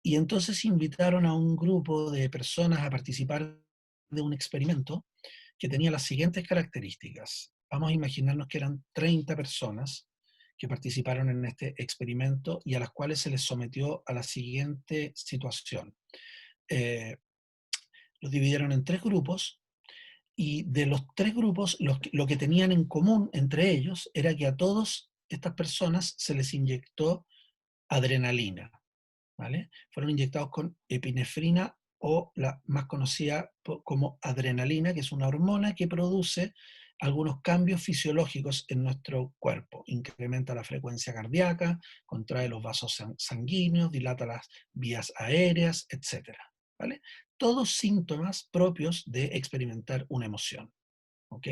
Y entonces invitaron a un grupo de personas a participar de un experimento que tenía las siguientes características. Vamos a imaginarnos que eran 30 personas que participaron en este experimento y a las cuales se les sometió a la siguiente situación. Eh, los dividieron en tres grupos y de los tres grupos lo que tenían en común entre ellos era que a todas estas personas se les inyectó adrenalina. ¿Vale? Fueron inyectados con epinefrina o la más conocida como adrenalina, que es una hormona que produce algunos cambios fisiológicos en nuestro cuerpo. Incrementa la frecuencia cardíaca, contrae los vasos sanguíneos, dilata las vías aéreas, etc. ¿Vale? Todos síntomas propios de experimentar una emoción. ¿Ok?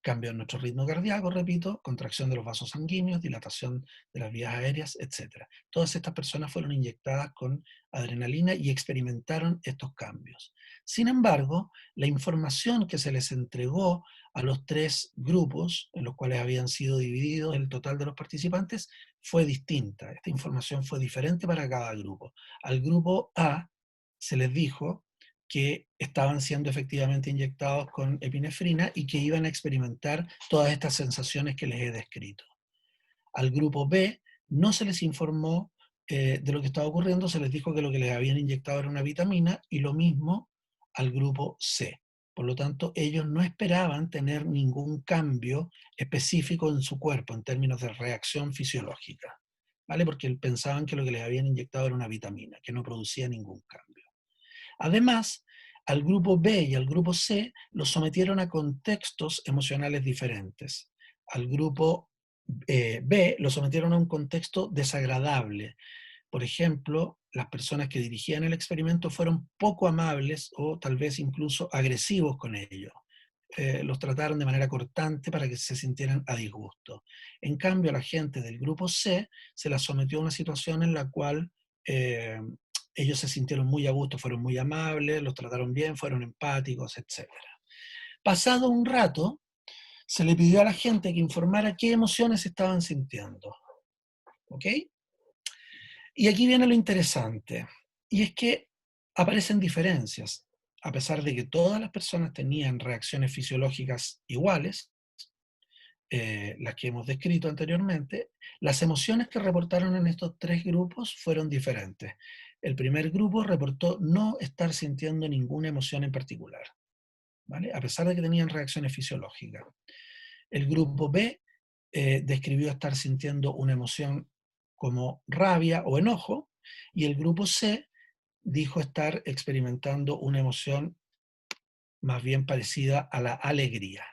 Cambio en nuestro ritmo cardíaco, repito, contracción de los vasos sanguíneos, dilatación de las vías aéreas, etc. Todas estas personas fueron inyectadas con adrenalina y experimentaron estos cambios. Sin embargo, la información que se les entregó a los tres grupos, en los cuales habían sido divididos el total de los participantes, fue distinta. Esta información fue diferente para cada grupo. Al grupo A se les dijo que estaban siendo efectivamente inyectados con epinefrina y que iban a experimentar todas estas sensaciones que les he descrito. Al grupo B no se les informó de lo que estaba ocurriendo, se les dijo que lo que les habían inyectado era una vitamina y lo mismo al grupo C. Por lo tanto, ellos no esperaban tener ningún cambio específico en su cuerpo en términos de reacción fisiológica, ¿vale? Porque pensaban que lo que les habían inyectado era una vitamina, que no producía ningún cambio. Además, al grupo B y al grupo C los sometieron a contextos emocionales diferentes. Al grupo B lo sometieron a un contexto desagradable. Por ejemplo, las personas que dirigían el experimento fueron poco amables o tal vez incluso agresivos con ellos. Los trataron de manera cortante para que se sintieran a disgusto. En cambio, a la gente del grupo C se la sometió a una situación en la cual eh, ellos se sintieron muy a gusto, fueron muy amables, los trataron bien, fueron empáticos, etc. Pasado un rato, se le pidió a la gente que informara qué emociones estaban sintiendo. ¿Ok? Y aquí viene lo interesante, y es que aparecen diferencias. A pesar de que todas las personas tenían reacciones fisiológicas iguales, las que hemos descrito anteriormente, las emociones que reportaron en estos tres grupos fueron diferentes. El primer grupo reportó no estar sintiendo ninguna emoción en particular, ¿vale? A pesar de que tenían reacciones fisiológicas. El grupo B describió estar sintiendo una emoción como rabia o enojo, y el grupo C dijo estar experimentando una emoción más bien parecida a la alegría.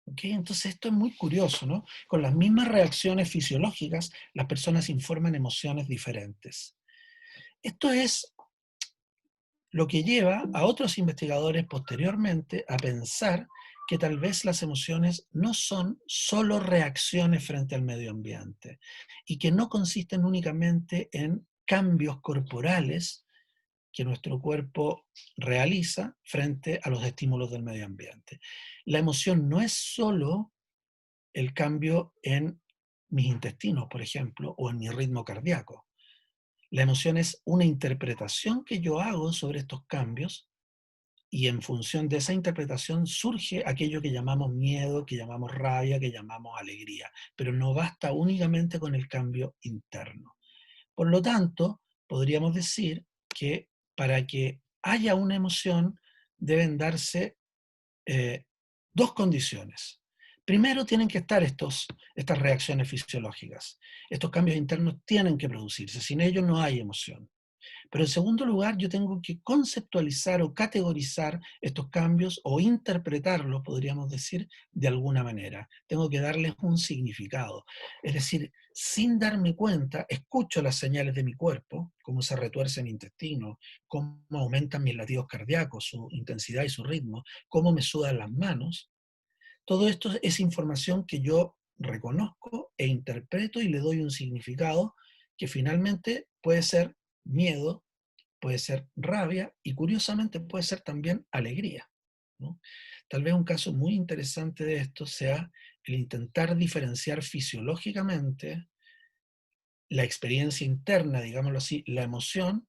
¿Okay? Entonces esto es muy curioso, ¿no? Con las mismas reacciones fisiológicas, las personas informan emociones diferentes. Esto es lo que lleva a otros investigadores posteriormente a pensar que tal vez las emociones no son solo reacciones frente al medio ambiente y que no consisten únicamente en cambios corporales que nuestro cuerpo realiza frente a los estímulos del medio ambiente. La emoción no es solo el cambio en mis intestinos, por ejemplo, o en mi ritmo cardíaco. La emoción es una interpretación que yo hago sobre estos cambios y en función de esa interpretación surge aquello que llamamos miedo, que llamamos rabia, que llamamos alegría. Pero no basta únicamente con el cambio interno. Por lo tanto, podríamos decir que para que haya una emoción deben darse eh, dos condiciones. Primero tienen que estar estas reacciones fisiológicas. Estos cambios internos tienen que producirse. Sin ellos no hay emoción. Pero en segundo lugar, yo tengo que conceptualizar o categorizar estos cambios o interpretarlos, podríamos decir, de alguna manera. Tengo que darles un significado. Es decir, sin darme cuenta, escucho las señales de mi cuerpo, cómo se retuerce mi intestino, cómo aumentan mis latidos cardíacos, su intensidad y su ritmo, cómo me sudan las manos. Todo esto es información que yo reconozco e interpreto y le doy un significado que finalmente puede ser miedo, puede ser rabia y curiosamente puede ser también alegría, ¿no? Tal vez un caso muy interesante de esto sea el intentar diferenciar fisiológicamente la experiencia interna, digámoslo así, la emoción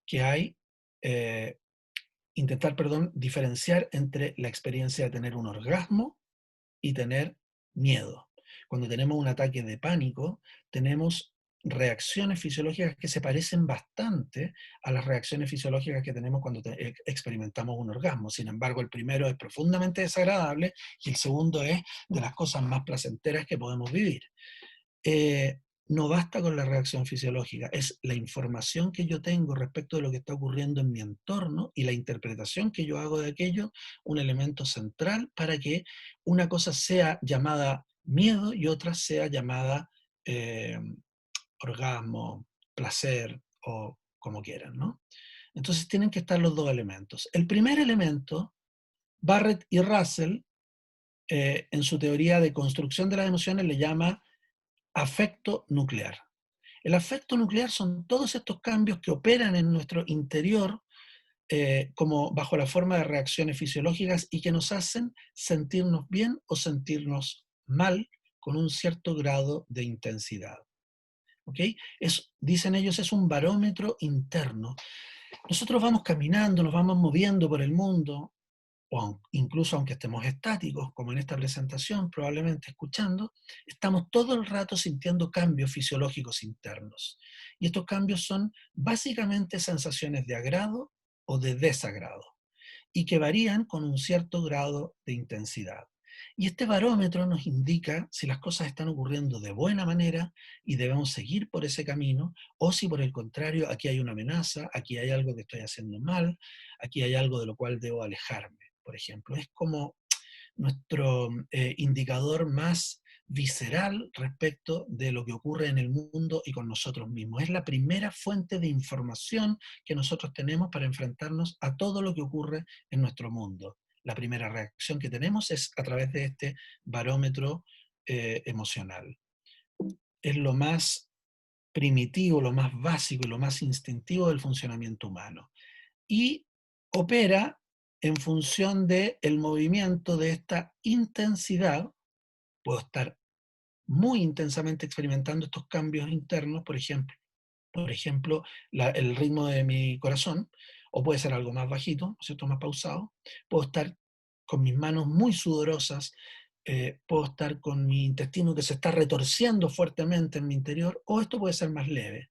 que hay, eh, intentar, perdón, diferenciar entre la experiencia de tener un orgasmo y tener miedo. Cuando tenemos un ataque de pánico, tenemos reacciones fisiológicas que se parecen bastante a las reacciones fisiológicas que tenemos cuando experimentamos un orgasmo. Sin embargo, el primero es profundamente desagradable y el segundo es de las cosas más placenteras que podemos vivir. eh, no basta con la reacción fisiológica, es la información que yo tengo respecto de lo que está ocurriendo en mi entorno y la interpretación que yo hago de aquello, un elemento central para que una cosa sea llamada miedo y otra sea llamada eh, orgasmo, placer o como quieran, ¿no? Entonces tienen que estar los dos elementos. El primer elemento, Barrett y Russell, en su teoría de construcción de las emociones, le llama afecto nuclear. El afecto nuclear son todos estos cambios que operan en nuestro interior como bajo la forma de reacciones fisiológicas y que nos hacen sentirnos bien o sentirnos mal con un cierto grado de intensidad. ¿Ok? Dicen ellos, es un barómetro interno. Nosotros vamos caminando, nos vamos moviendo por el mundo, o incluso aunque estemos estáticos, como en esta presentación, probablemente escuchando, estamos todo el rato sintiendo cambios fisiológicos internos. Y estos cambios son básicamente sensaciones de agrado o de desagrado, y que varían con un cierto grado de intensidad. Y este barómetro nos indica si las cosas están ocurriendo de buena manera y debemos seguir por ese camino, o si por el contrario aquí hay una amenaza, aquí hay algo que estoy haciendo mal, aquí hay algo de lo cual debo alejarme, por ejemplo. Es como nuestro indicador más visceral respecto de lo que ocurre en el mundo y con nosotros mismos. Es la primera fuente de información que nosotros tenemos para enfrentarnos a todo lo que ocurre en nuestro mundo. La primera reacción que tenemos es a través de este barómetro emocional. Es lo más primitivo, lo más básico y lo más instintivo del funcionamiento humano. Y opera en función del movimiento de esta intensidad. Puedo estar muy intensamente experimentando estos cambios internos, por ejemplo el ritmo de mi corazón, o puede ser algo más bajito, ¿no es cierto?, más pausado. Puedo estar con mis manos muy sudorosas, puedo estar con mi intestino que se está retorciendo fuertemente en mi interior, o esto puede ser más leve.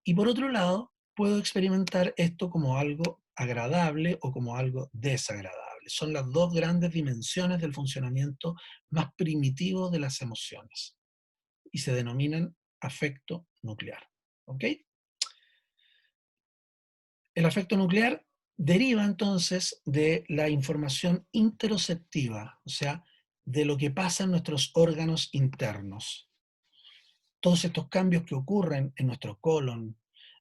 Y por otro lado, puedo experimentar esto como algo agradable o como algo desagradable. Son las dos grandes dimensiones del funcionamiento más primitivo de las emociones y se denominan afecto nuclear. ¿Ok? El afecto nuclear deriva entonces de la información interoceptiva, o sea, de lo que pasa en nuestros órganos internos. Todos estos cambios que ocurren en nuestro colon,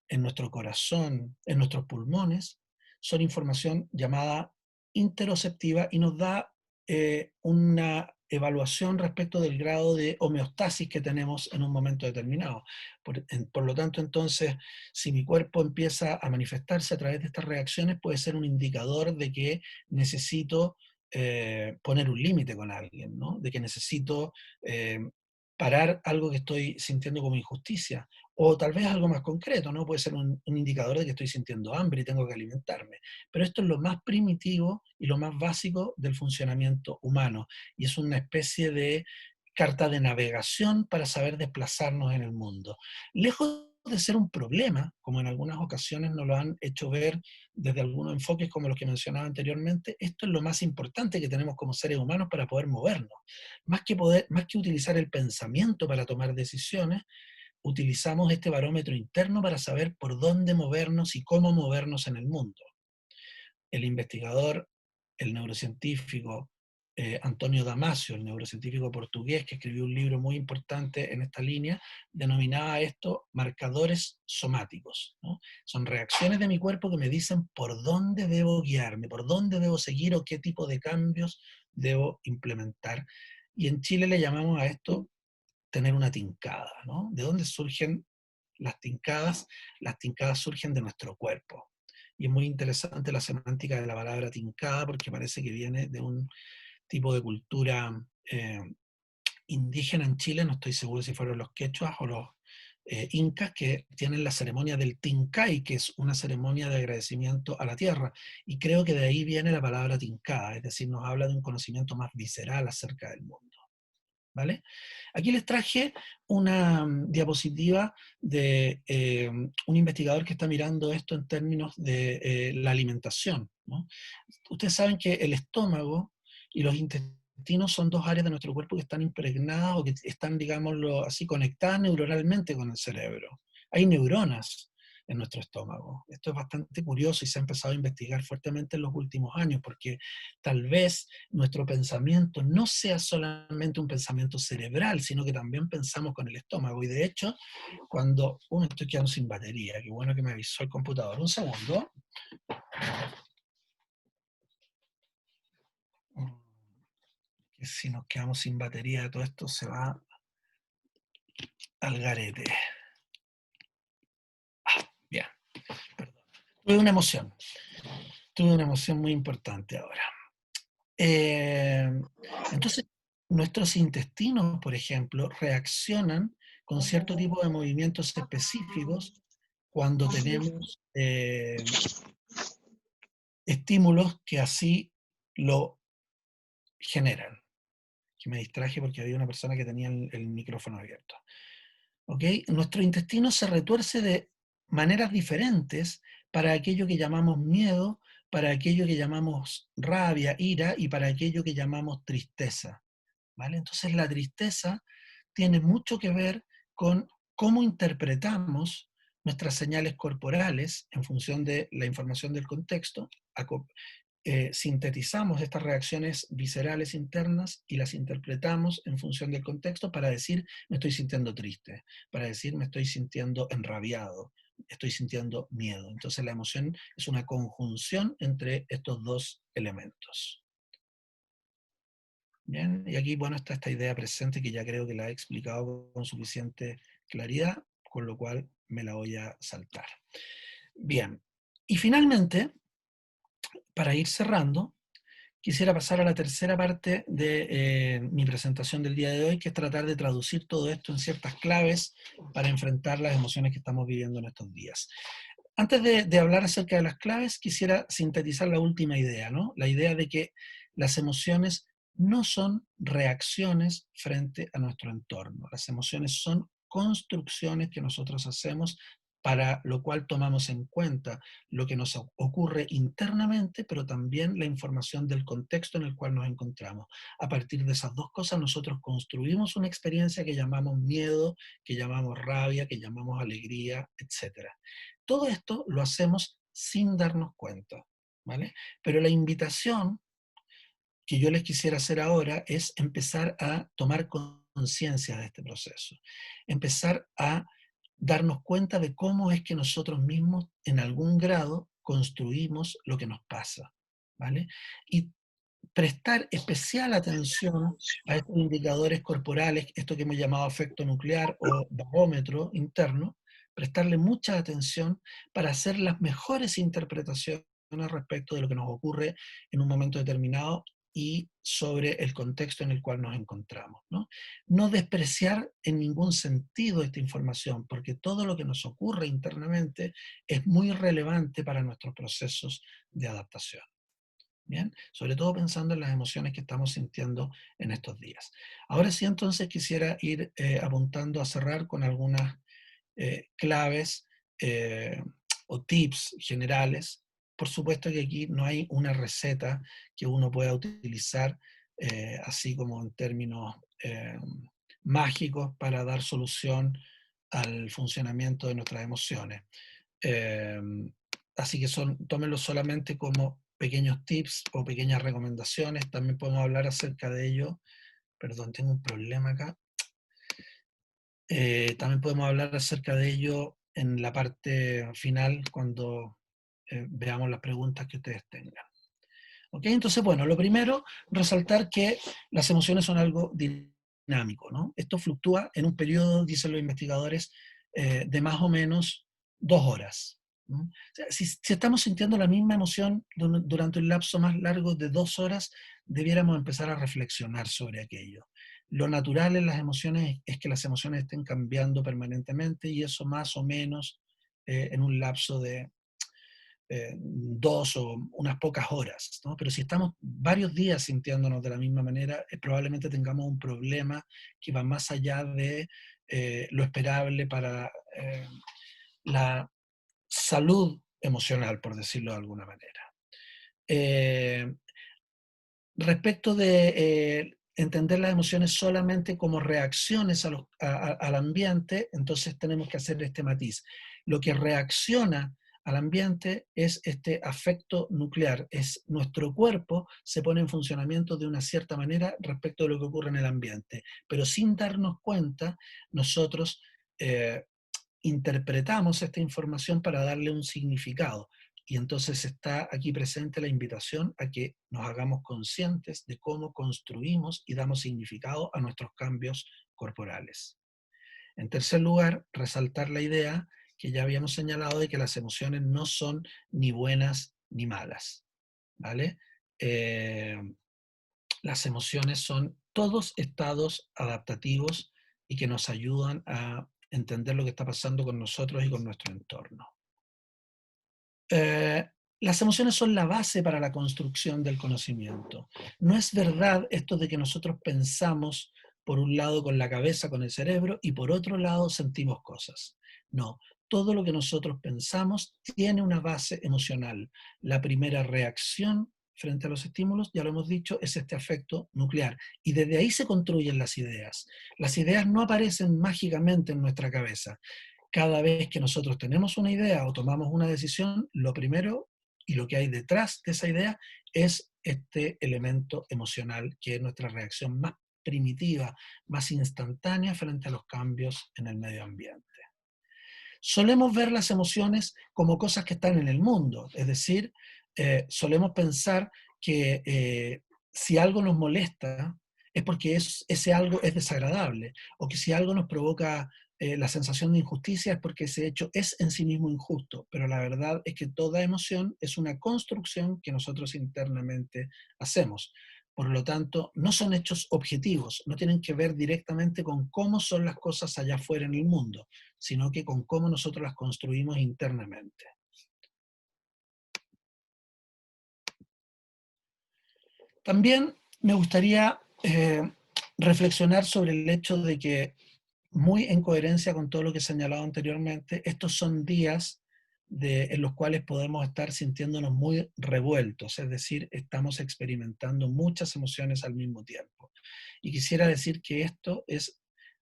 en nuestro corazón, en nuestros pulmones, son información llamada interoceptiva y nos da una evaluación respecto del grado de homeostasis que tenemos en un momento determinado. Por lo tanto, entonces, si mi cuerpo empieza a manifestarse a través de estas reacciones, puede ser un indicador de que necesito poner un límite con alguien, ¿no? De que necesito parar algo que estoy sintiendo como injusticia, O tal vez algo más concreto, ¿no? Puede ser un indicador de que estoy sintiendo hambre y tengo que alimentarme. Pero esto es lo más primitivo y lo más básico del funcionamiento humano. Y es una especie de carta de navegación para saber desplazarnos en el mundo. Lejos de ser un problema, como en algunas ocasiones nos lo han hecho ver desde algunos enfoques como los que mencionaba anteriormente, esto es lo más importante que tenemos como seres humanos para poder movernos. Más que utilizar el pensamiento para tomar decisiones, utilizamos este barómetro interno para saber por dónde movernos y cómo movernos en el mundo. El investigador, el neurocientífico Antonio Damasio, el neurocientífico portugués que escribió un libro muy importante en esta línea, denominaba esto marcadores somáticos, ¿no? Son reacciones de mi cuerpo que me dicen por dónde debo guiarme, por dónde debo seguir o qué tipo de cambios debo implementar. Y en Chile le llamamos a esto tener una tincada, ¿no? ¿De dónde surgen las tincadas? Las tincadas surgen de nuestro cuerpo. Y es muy interesante la semántica de la palabra tincada porque parece que viene de un tipo de cultura indígena en Chile, no estoy seguro si fueron los quechuas o los incas, que tienen la ceremonia del Tincay, que es una ceremonia de agradecimiento a la tierra. Y creo que de ahí viene la palabra tincada, es decir, nos habla de un conocimiento más visceral acerca del mundo. ¿Vale? Aquí les traje una diapositiva de un investigador que está mirando esto en términos de la alimentación, ¿no? Ustedes saben que el estómago y los intestinos son dos áreas de nuestro cuerpo que están impregnadas o que están, digámoslo así, conectadas neuronalmente con el cerebro. Hay neuronas en nuestro estómago. Esto es bastante curioso y se ha empezado a investigar fuertemente en los últimos años porque tal vez nuestro pensamiento no sea solamente un pensamiento cerebral, sino que también pensamos con el estómago. Y de hecho, cuando estoy quedando sin batería, qué bueno que me avisó el computador. Un segundo. Que si nos quedamos sin batería de todo esto se va al garete. Bien, perdón. Tuve una emoción muy importante ahora. Eh, entonces, nuestros intestinos, por ejemplo, reaccionan con cierto tipo de movimientos específicos cuando tenemos estímulos que así lo generan. Que me distraje porque había una persona que tenía el micrófono abierto. ¿Ok? Nuestro intestino se retuerce de maneras diferentes para aquello que llamamos miedo, para aquello que llamamos rabia, ira y para aquello que llamamos tristeza. ¿Vale? Entonces la tristeza tiene mucho que ver con cómo interpretamos nuestras señales corporales en función de la información del contexto, sintetizamos estas reacciones viscerales internas y las interpretamos en función del contexto para decir me estoy sintiendo triste, para decir me estoy sintiendo enrabiado, estoy sintiendo miedo. Entonces la emoción es una conjunción entre estos dos elementos. Bien, y aquí, bueno, está esta idea presente que ya creo que la he explicado con suficiente claridad, con lo cual me la voy a saltar. Bien, y finalmente, para ir cerrando, quisiera pasar a la tercera parte de mi presentación del día de hoy, que es tratar de traducir todo esto en ciertas claves para enfrentar las emociones que estamos viviendo en estos días. Antes de hablar acerca de las claves, quisiera sintetizar la última idea, ¿no? La idea de que las emociones no son reacciones frente a nuestro entorno. Las emociones son construcciones que nosotros hacemos para lo cual tomamos en cuenta lo que nos ocurre internamente, pero también la información del contexto en el cual nos encontramos. A partir de esas dos cosas, nosotros construimos una experiencia que llamamos miedo, que llamamos rabia, que llamamos alegría, etc. Todo esto lo hacemos sin darnos cuenta, ¿vale? Pero la invitación que yo les quisiera hacer ahora es empezar a tomar conciencia de este proceso, empezar a darnos cuenta de cómo es que nosotros mismos en algún grado construimos lo que nos pasa, ¿vale? Y prestar especial atención a estos indicadores corporales, esto que hemos llamado afecto nuclear o barómetro interno, prestarle mucha atención para hacer las mejores interpretaciones respecto de lo que nos ocurre en un momento determinado y sobre el contexto en el cual nos encontramos, ¿no? No despreciar en ningún sentido esta información, porque todo lo que nos ocurre internamente es muy relevante para nuestros procesos de adaptación. Bien, sobre todo pensando en las emociones que estamos sintiendo en estos días. Ahora sí, entonces quisiera ir apuntando a cerrar con algunas claves eh, o tips generales. Por supuesto que aquí no hay una receta que uno pueda utilizar así como en términos mágicos para dar solución al funcionamiento de nuestras emociones. Eh, Así que tómenlo solamente como pequeños tips o pequeñas recomendaciones. También podemos hablar acerca de ello. Perdón, tengo un problema acá. También podemos hablar acerca de ello en la parte final cuando veamos las preguntas que ustedes tengan. ¿Ok? Entonces, bueno, lo primero, resaltar que las emociones son algo dinámico, ¿no? Esto fluctúa en un periodo, dicen los investigadores, de más o menos 2 horas. ¿No? O sea, si estamos sintiendo la misma emoción durante un lapso más largo de 2 horas, debiéramos empezar a reflexionar sobre aquello. Lo natural en las emociones es que las emociones estén cambiando permanentemente y eso más o menos en un lapso de 2 o unas pocas horas, ¿no? Pero si estamos varios días sintiéndonos de la misma manera, probablemente tengamos un problema que va más allá de lo esperable para la salud emocional, por decirlo de alguna manera. Eh, Respecto de entender las emociones solamente como reacciones al ambiente, entonces tenemos que hacer este matiz. Lo que reacciona al ambiente es este afecto nuclear, es nuestro cuerpo se pone en funcionamiento de una cierta manera respecto de lo que ocurre en el ambiente, pero sin darnos cuenta, nosotros eh, interpretamos esta información para darle un significado. Y entonces está aquí presente la invitación a que nos hagamos conscientes de cómo construimos y damos significado a nuestros cambios corporales. En tercer lugar, resaltar la idea que ya habíamos señalado de que las emociones no son ni buenas ni malas. ¿Vale? Eh, las emociones son todos estados adaptativos y que nos ayudan a entender lo que está pasando con nosotros y con nuestro entorno. Eh, las emociones son la base para la construcción del conocimiento. No es verdad esto de que nosotros pensamos por un lado con la cabeza, con el cerebro, y por otro lado sentimos cosas. No, todo lo que nosotros pensamos tiene una base emocional. La primera reacción frente a los estímulos, ya lo hemos dicho, es este afecto nuclear. Y desde ahí se construyen las ideas. Las ideas no aparecen mágicamente en nuestra cabeza. Cada vez que nosotros tenemos una idea o tomamos una decisión, lo primero y lo que hay detrás de esa idea es este elemento emocional, que es nuestra reacción más primitiva, más instantánea frente a los cambios en el medio ambiente. Solemos ver las emociones como cosas que están en el mundo, es decir, solemos pensar que si algo nos molesta es porque ese algo es desagradable, o que si algo nos provoca la sensación de injusticia es porque ese hecho es en sí mismo injusto, pero la verdad es que toda emoción es una construcción que nosotros internamente hacemos. Por lo tanto, no son hechos objetivos, no tienen que ver directamente con cómo son las cosas allá afuera en el mundo, sino que con cómo nosotros las construimos internamente. También me gustaría reflexionar sobre el hecho de que, muy en coherencia con todo lo que he señalado anteriormente, estos son días en los cuales podemos estar sintiéndonos muy revueltos, es decir, estamos experimentando muchas emociones al mismo tiempo. Y quisiera decir que esto es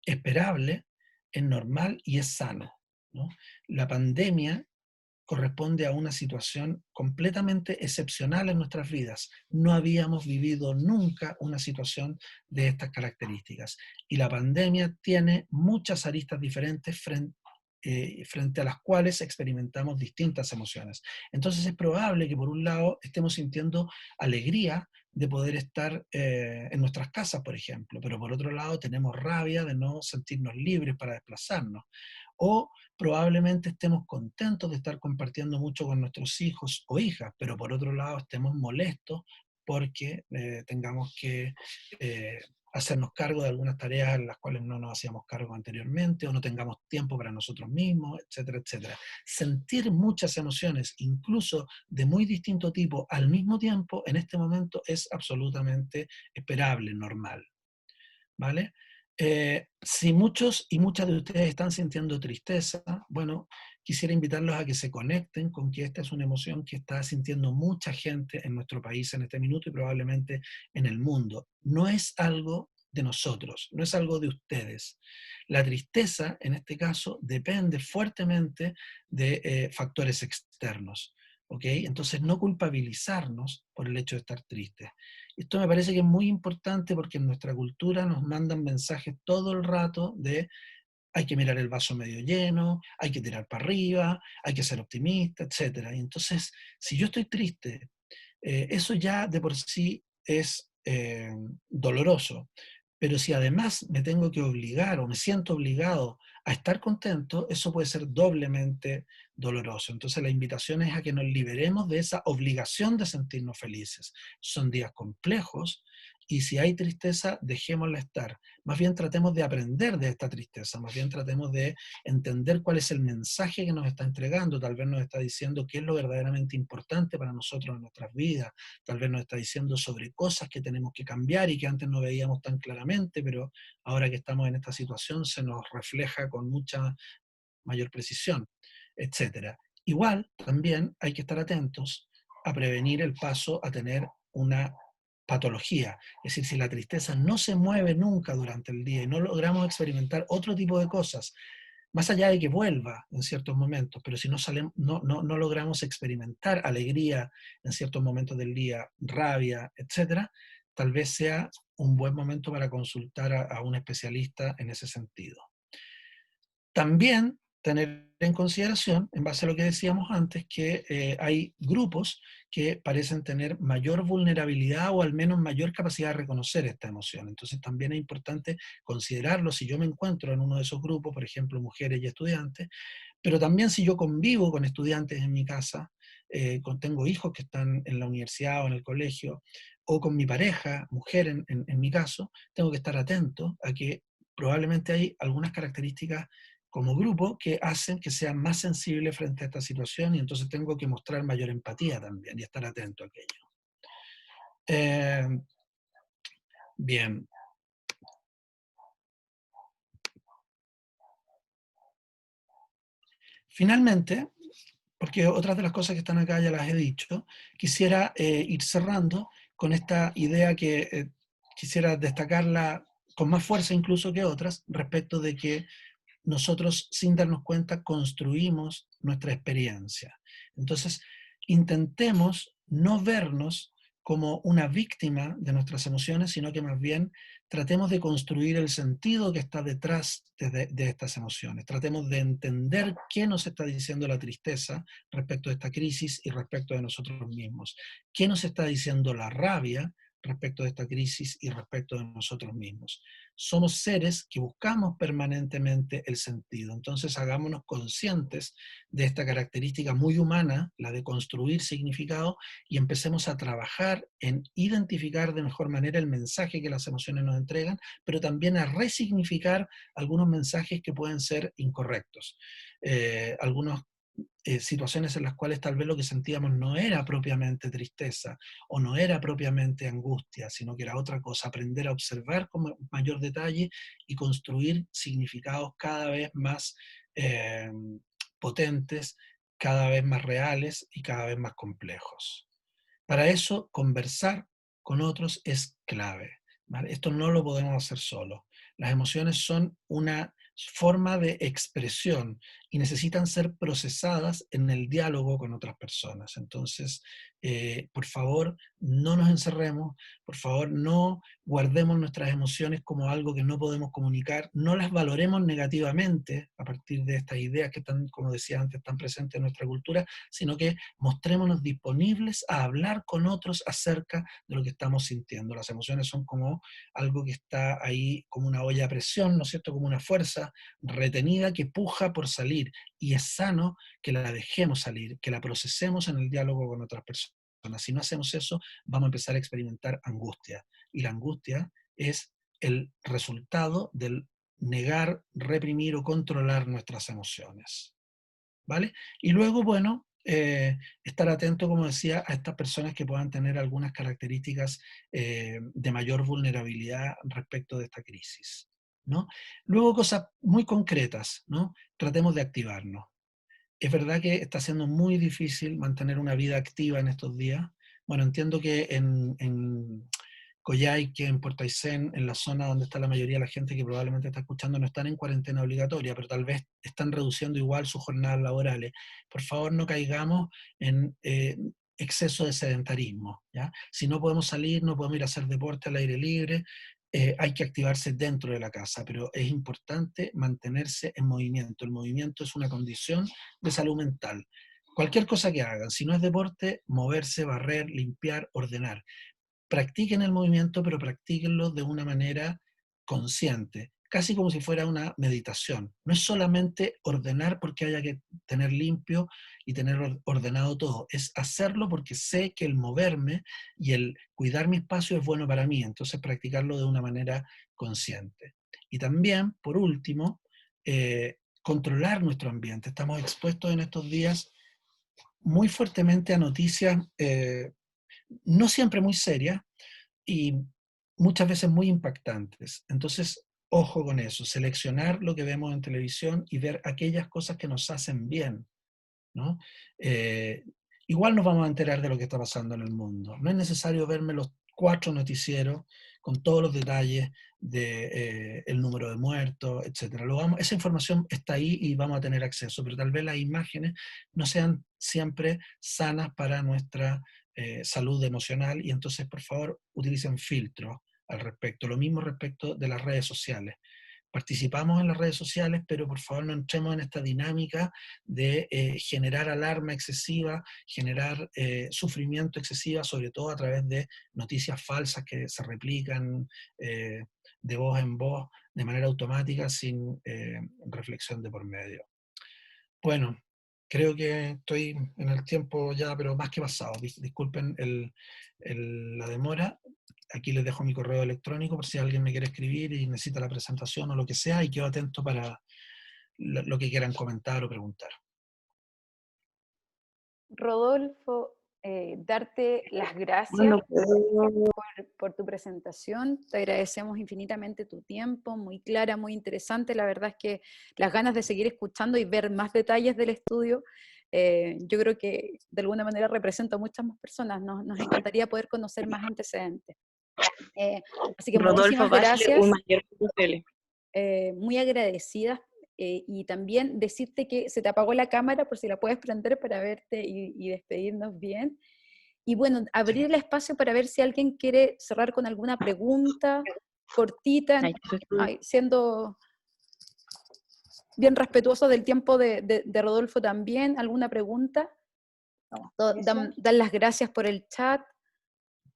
esperable, es normal y es sano, ¿no? La pandemia corresponde a una situación completamente excepcional en nuestras vidas. No habíamos vivido nunca una situación de estas características. Y la pandemia tiene muchas aristas diferentes frente a las cuales experimentamos distintas emociones. Entonces es probable que por un lado estemos sintiendo alegría de poder estar en nuestras casas, por ejemplo, pero por otro lado tenemos rabia de no sentirnos libres para desplazarnos. O probablemente estemos contentos de estar compartiendo mucho con nuestros hijos o hijas, pero por otro lado estemos molestos porque tengamos que hacernos cargo de algunas tareas en las cuales no nos hacíamos cargo anteriormente, o no tengamos tiempo para nosotros mismos, etcétera, etcétera. Sentir muchas emociones, incluso de muy distinto tipo, al mismo tiempo, en este momento es absolutamente esperable, normal. ¿Vale? Si muchos y muchas de ustedes están sintiendo tristeza, bueno, quisiera invitarlos a que se conecten con que esta es una emoción que está sintiendo mucha gente en nuestro país en este minuto y probablemente en el mundo. No es algo de nosotros, no es algo de ustedes. La tristeza, en este caso, depende fuertemente de factores externos. ¿Ok? Entonces, no culpabilizarnos por el hecho de estar tristes. Esto me parece que es muy importante porque en nuestra cultura nos mandan mensajes todo el rato de hay que mirar el vaso medio lleno, hay que tirar para arriba, hay que ser optimista, etcétera. Y entonces, si yo estoy triste, eso ya de por sí es doloroso. Pero si además me tengo que obligar o me siento obligado a estar contento, eso puede ser doblemente doloroso. Entonces la invitación es a que nos liberemos de esa obligación de sentirnos felices. Son días complejos y si hay tristeza, dejémosla estar. Más bien tratemos de aprender de esta tristeza, más bien tratemos de entender cuál es el mensaje que nos está entregando. Tal vez nos está diciendo qué es lo verdaderamente importante para nosotros en nuestras vidas. Tal vez nos está diciendo sobre cosas que tenemos que cambiar y que antes no veíamos tan claramente, pero ahora que estamos en esta situación se nos refleja con mucha mayor precisión, etcétera. Igual, también hay que estar atentos a prevenir el paso a tener una patología. Es decir, si la tristeza no se mueve nunca durante el día y no logramos experimentar otro tipo de cosas, más allá de que vuelva en ciertos momentos, pero si no logramos experimentar alegría en ciertos momentos del día, rabia, etcétera, tal vez sea un buen momento para consultar a un especialista en ese sentido. También tener en consideración, en base a lo que decíamos antes, que hay grupos que parecen tener mayor vulnerabilidad o al menos mayor capacidad de reconocer esta emoción. Entonces también es importante considerarlo si yo me encuentro en uno de esos grupos, por ejemplo, mujeres y estudiantes, pero también si yo convivo con estudiantes en mi casa, tengo hijos que están en la universidad o en el colegio, o con mi pareja, mujer en mi caso, tengo que estar atento a que probablemente hay algunas características como grupo que hacen que sean más sensibles frente a esta situación y entonces tengo que mostrar mayor empatía también y estar atento a aquello. Eh, bien, finalmente, porque otras de las cosas que están acá ya las he dicho, quisiera ir cerrando con esta idea que quisiera destacarla con más fuerza incluso que otras, respecto de que nosotros, sin darnos cuenta, construimos nuestra experiencia. Entonces, intentemos no vernos como una víctima de nuestras emociones, sino que más bien tratemos de construir el sentido que está detrás de estas emociones. Tratemos de entender qué nos está diciendo la tristeza respecto de esta crisis y respecto de nosotros mismos. ¿Qué nos está diciendo la rabia respecto de esta crisis y respecto de nosotros mismos? Somos seres que buscamos permanentemente el sentido. Entonces hagámonos conscientes de esta característica muy humana, la de construir significado, y empecemos a trabajar en identificar de mejor manera el mensaje que las emociones nos entregan, pero también a resignificar algunos mensajes que pueden ser incorrectos. Algunos situaciones en las cuales tal vez lo que sentíamos no era propiamente tristeza o no era propiamente angustia, sino que era otra cosa, aprender a observar con mayor detalle y construir significados cada vez más eh, potentes, cada vez más reales y cada vez más complejos. Para eso, conversar con otros es clave. ¿Vale? Esto no lo podemos hacer solos. Las emociones son una forma de expresión y necesitan ser procesadas en el diálogo con otras personas. Entonces, por favor, no nos encerremos, por favor, no guardemos nuestras emociones como algo que no podemos comunicar, no las valoremos negativamente a partir de estas ideas que están, como decía antes, tan presentes en nuestra cultura, sino que mostrémonos disponibles a hablar con otros acerca de lo que estamos sintiendo. Las emociones son como algo que está ahí como una olla a presión, ¿no es cierto? Como una fuerza retenida que puja por salir y es sano que la dejemos salir, que la procesemos en el diálogo con otras personas. Si no hacemos eso, vamos a empezar a experimentar angustia. Y la angustia es el resultado del negar, reprimir o controlar nuestras emociones. ¿Vale? Y luego, bueno, estar atento, como decía, a estas personas que puedan tener algunas características de mayor vulnerabilidad respecto de esta crisis, ¿no? Luego, cosas muy concretas, ¿no? Tratemos de activarnos. Es verdad que está siendo muy difícil mantener una vida activa en estos días. Bueno, entiendo que en Coyhaique, en Puerto Aysén, en la zona donde está la mayoría de la gente que probablemente está escuchando, no están en cuarentena obligatoria, pero tal vez están reduciendo igual sus jornadas laborales. Por favor, no caigamos en exceso de sedentarismo, ¿ya? Si no podemos salir, no podemos ir a hacer deporte al aire libre, hay que activarse dentro de la casa, pero es importante mantenerse en movimiento. El movimiento es una condición de salud mental. Cualquier cosa que hagan, si no es deporte, moverse, barrer, limpiar, ordenar. Practiquen el movimiento, pero practíquenlo de una manera consciente, casi como si fuera una meditación. No es solamente ordenar porque haya que tener limpio y tener ordenado todo, es hacerlo porque sé que el moverme y el cuidar mi espacio es bueno para mí, entonces practicarlo de una manera consciente. Y también, por último, controlar nuestro ambiente. Estamos expuestos en estos días muy fuertemente a noticias no siempre muy serias, y muchas veces muy impactantes. Entonces, ojo con eso, seleccionar lo que vemos en televisión y ver aquellas cosas que nos hacen bien, ¿no? Eh, Igual nos vamos a enterar de lo que está pasando en el mundo. No es necesario verme los 4 noticieros con todos los detalles de el número de muertos, etcétera. Esa información está ahí y vamos a tener acceso, pero tal vez las imágenes no sean siempre sanas para nuestra salud emocional, y entonces, por favor, utilicen filtros al respecto. Lo mismo respecto de las redes sociales. Participamos en las redes sociales, pero por favor no entremos en esta dinámica de generar alarma excesiva, generar sufrimiento excesiva, sobre todo a través de noticias falsas que se replican eh, de voz en voz de manera automática sin reflexión de por medio. Bueno, creo que estoy en el tiempo ya, pero más que pasado. Disculpen la demora. Aquí les dejo mi correo electrónico por si alguien me quiere escribir y necesita la presentación o lo que sea, y quedo atento para lo que quieran comentar o preguntar. Rodolfo, darte las gracias Bueno, puedo- por tu presentación. Te agradecemos infinitamente tu tiempo, muy clara, muy interesante. La verdad es que las ganas de seguir escuchando y ver más detalles del estudio, yo creo que de alguna manera representa a muchas más personas. Nos encantaría poder conocer más antecedentes. Así que Rodolfo muchísimas Bachelor, gracias, Mayor.cl. muy agradecidas. Y también decirte que se te apagó la cámara por si la puedes prender para verte y despedirnos bien. Y bueno, abrir el espacio para ver si alguien quiere cerrar con alguna pregunta cortita, siendo bien respetuoso del tiempo de Rodolfo también. ¿Alguna pregunta? Dan las gracias por el chat.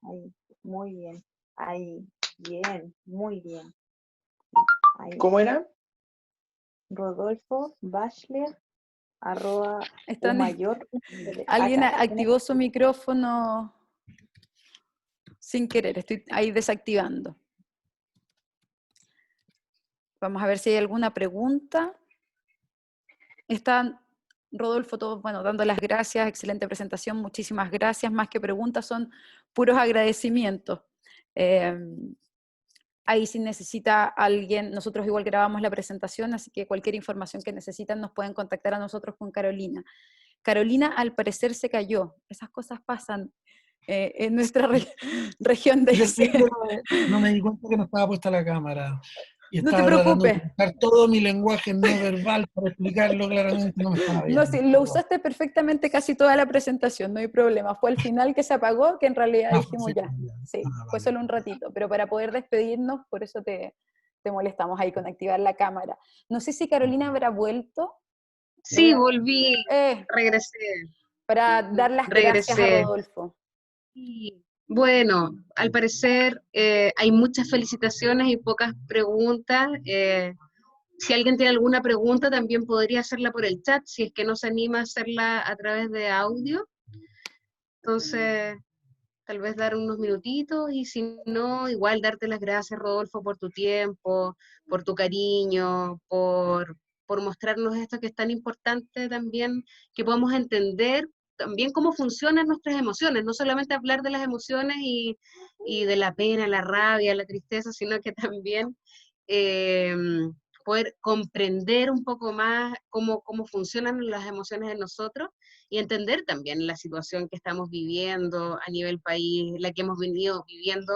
Ahí, muy bien. Ahí, bien, muy bien. Ahí. ¿Cómo era? Rodolfo Bachelor, Están, @mayor. alguien Acá. activó su micrófono sin querer, estoy ahí desactivando. Vamos a ver si hay alguna pregunta. Están Rodolfo, todos, bueno, dando las gracias, excelente presentación, muchísimas gracias, más que preguntas son puros agradecimientos. Ahí si necesita alguien, nosotros igual grabamos la presentación, así que cualquier información que necesitan nos pueden contactar a nosotros con Carolina. Carolina al parecer se cayó, esas cosas pasan en nuestra región de No me di cuenta que no estaba puesta la cámara. Y No te estaba tratando de preocupes. utilizar todo mi lenguaje no verbal para explicarlo claramente, no me estaba No, viendo. sí, lo usaste perfectamente casi toda la presentación, no hay problema. Fue al final que se apagó, que en realidad dijimos Sí, ya. Sí, fue vale. solo un ratito, pero para poder despedirnos, por eso te molestamos ahí con activar la cámara. No sé si Carolina habrá vuelto. Sí, volví, Eh, regresé, para dar las gracias a regresé. Rodolfo. Y bueno, al parecer hay muchas felicitaciones y pocas preguntas. Si alguien tiene alguna pregunta, también podría hacerla por el chat, si es que no se anima a hacerla a través de audio. Entonces, tal vez dar unos minutitos y si no, igual darte las gracias, Rodolfo, por tu tiempo, por tu cariño, por mostrarnos esto que es tan importante también, que podamos entender también cómo funcionan nuestras emociones, no solamente hablar de las emociones y de la pena, la rabia, la tristeza, sino que también eh, poder comprender un poco más cómo funcionan las emociones en nosotros y entender también la situación que estamos viviendo a nivel país, la que hemos venido viviendo,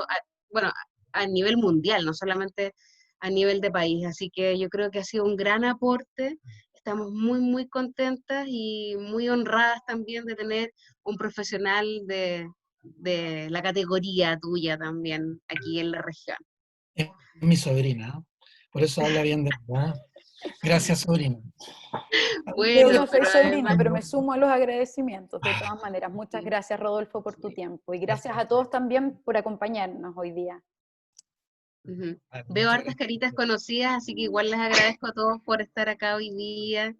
bueno, a nivel mundial, no solamente a nivel de país. Así que yo creo que ha sido un gran aporte. Estamos muy, muy contentas y muy honradas también de tener un profesional de la categoría tuya también aquí en la región. Es mi sobrina, ¿no? Por eso habla bien de mí, ¿no? Gracias, sobrina. Yo Bueno, no soy pero sobrina, además, pero me sumo a los agradecimientos de todas maneras. Muchas gracias, Rodolfo, por tu tiempo. Y gracias a todos también por acompañarnos hoy día. ujú, veo Muchas hartas gracias. caritas conocidas, así que igual les agradezco a todos por estar acá hoy día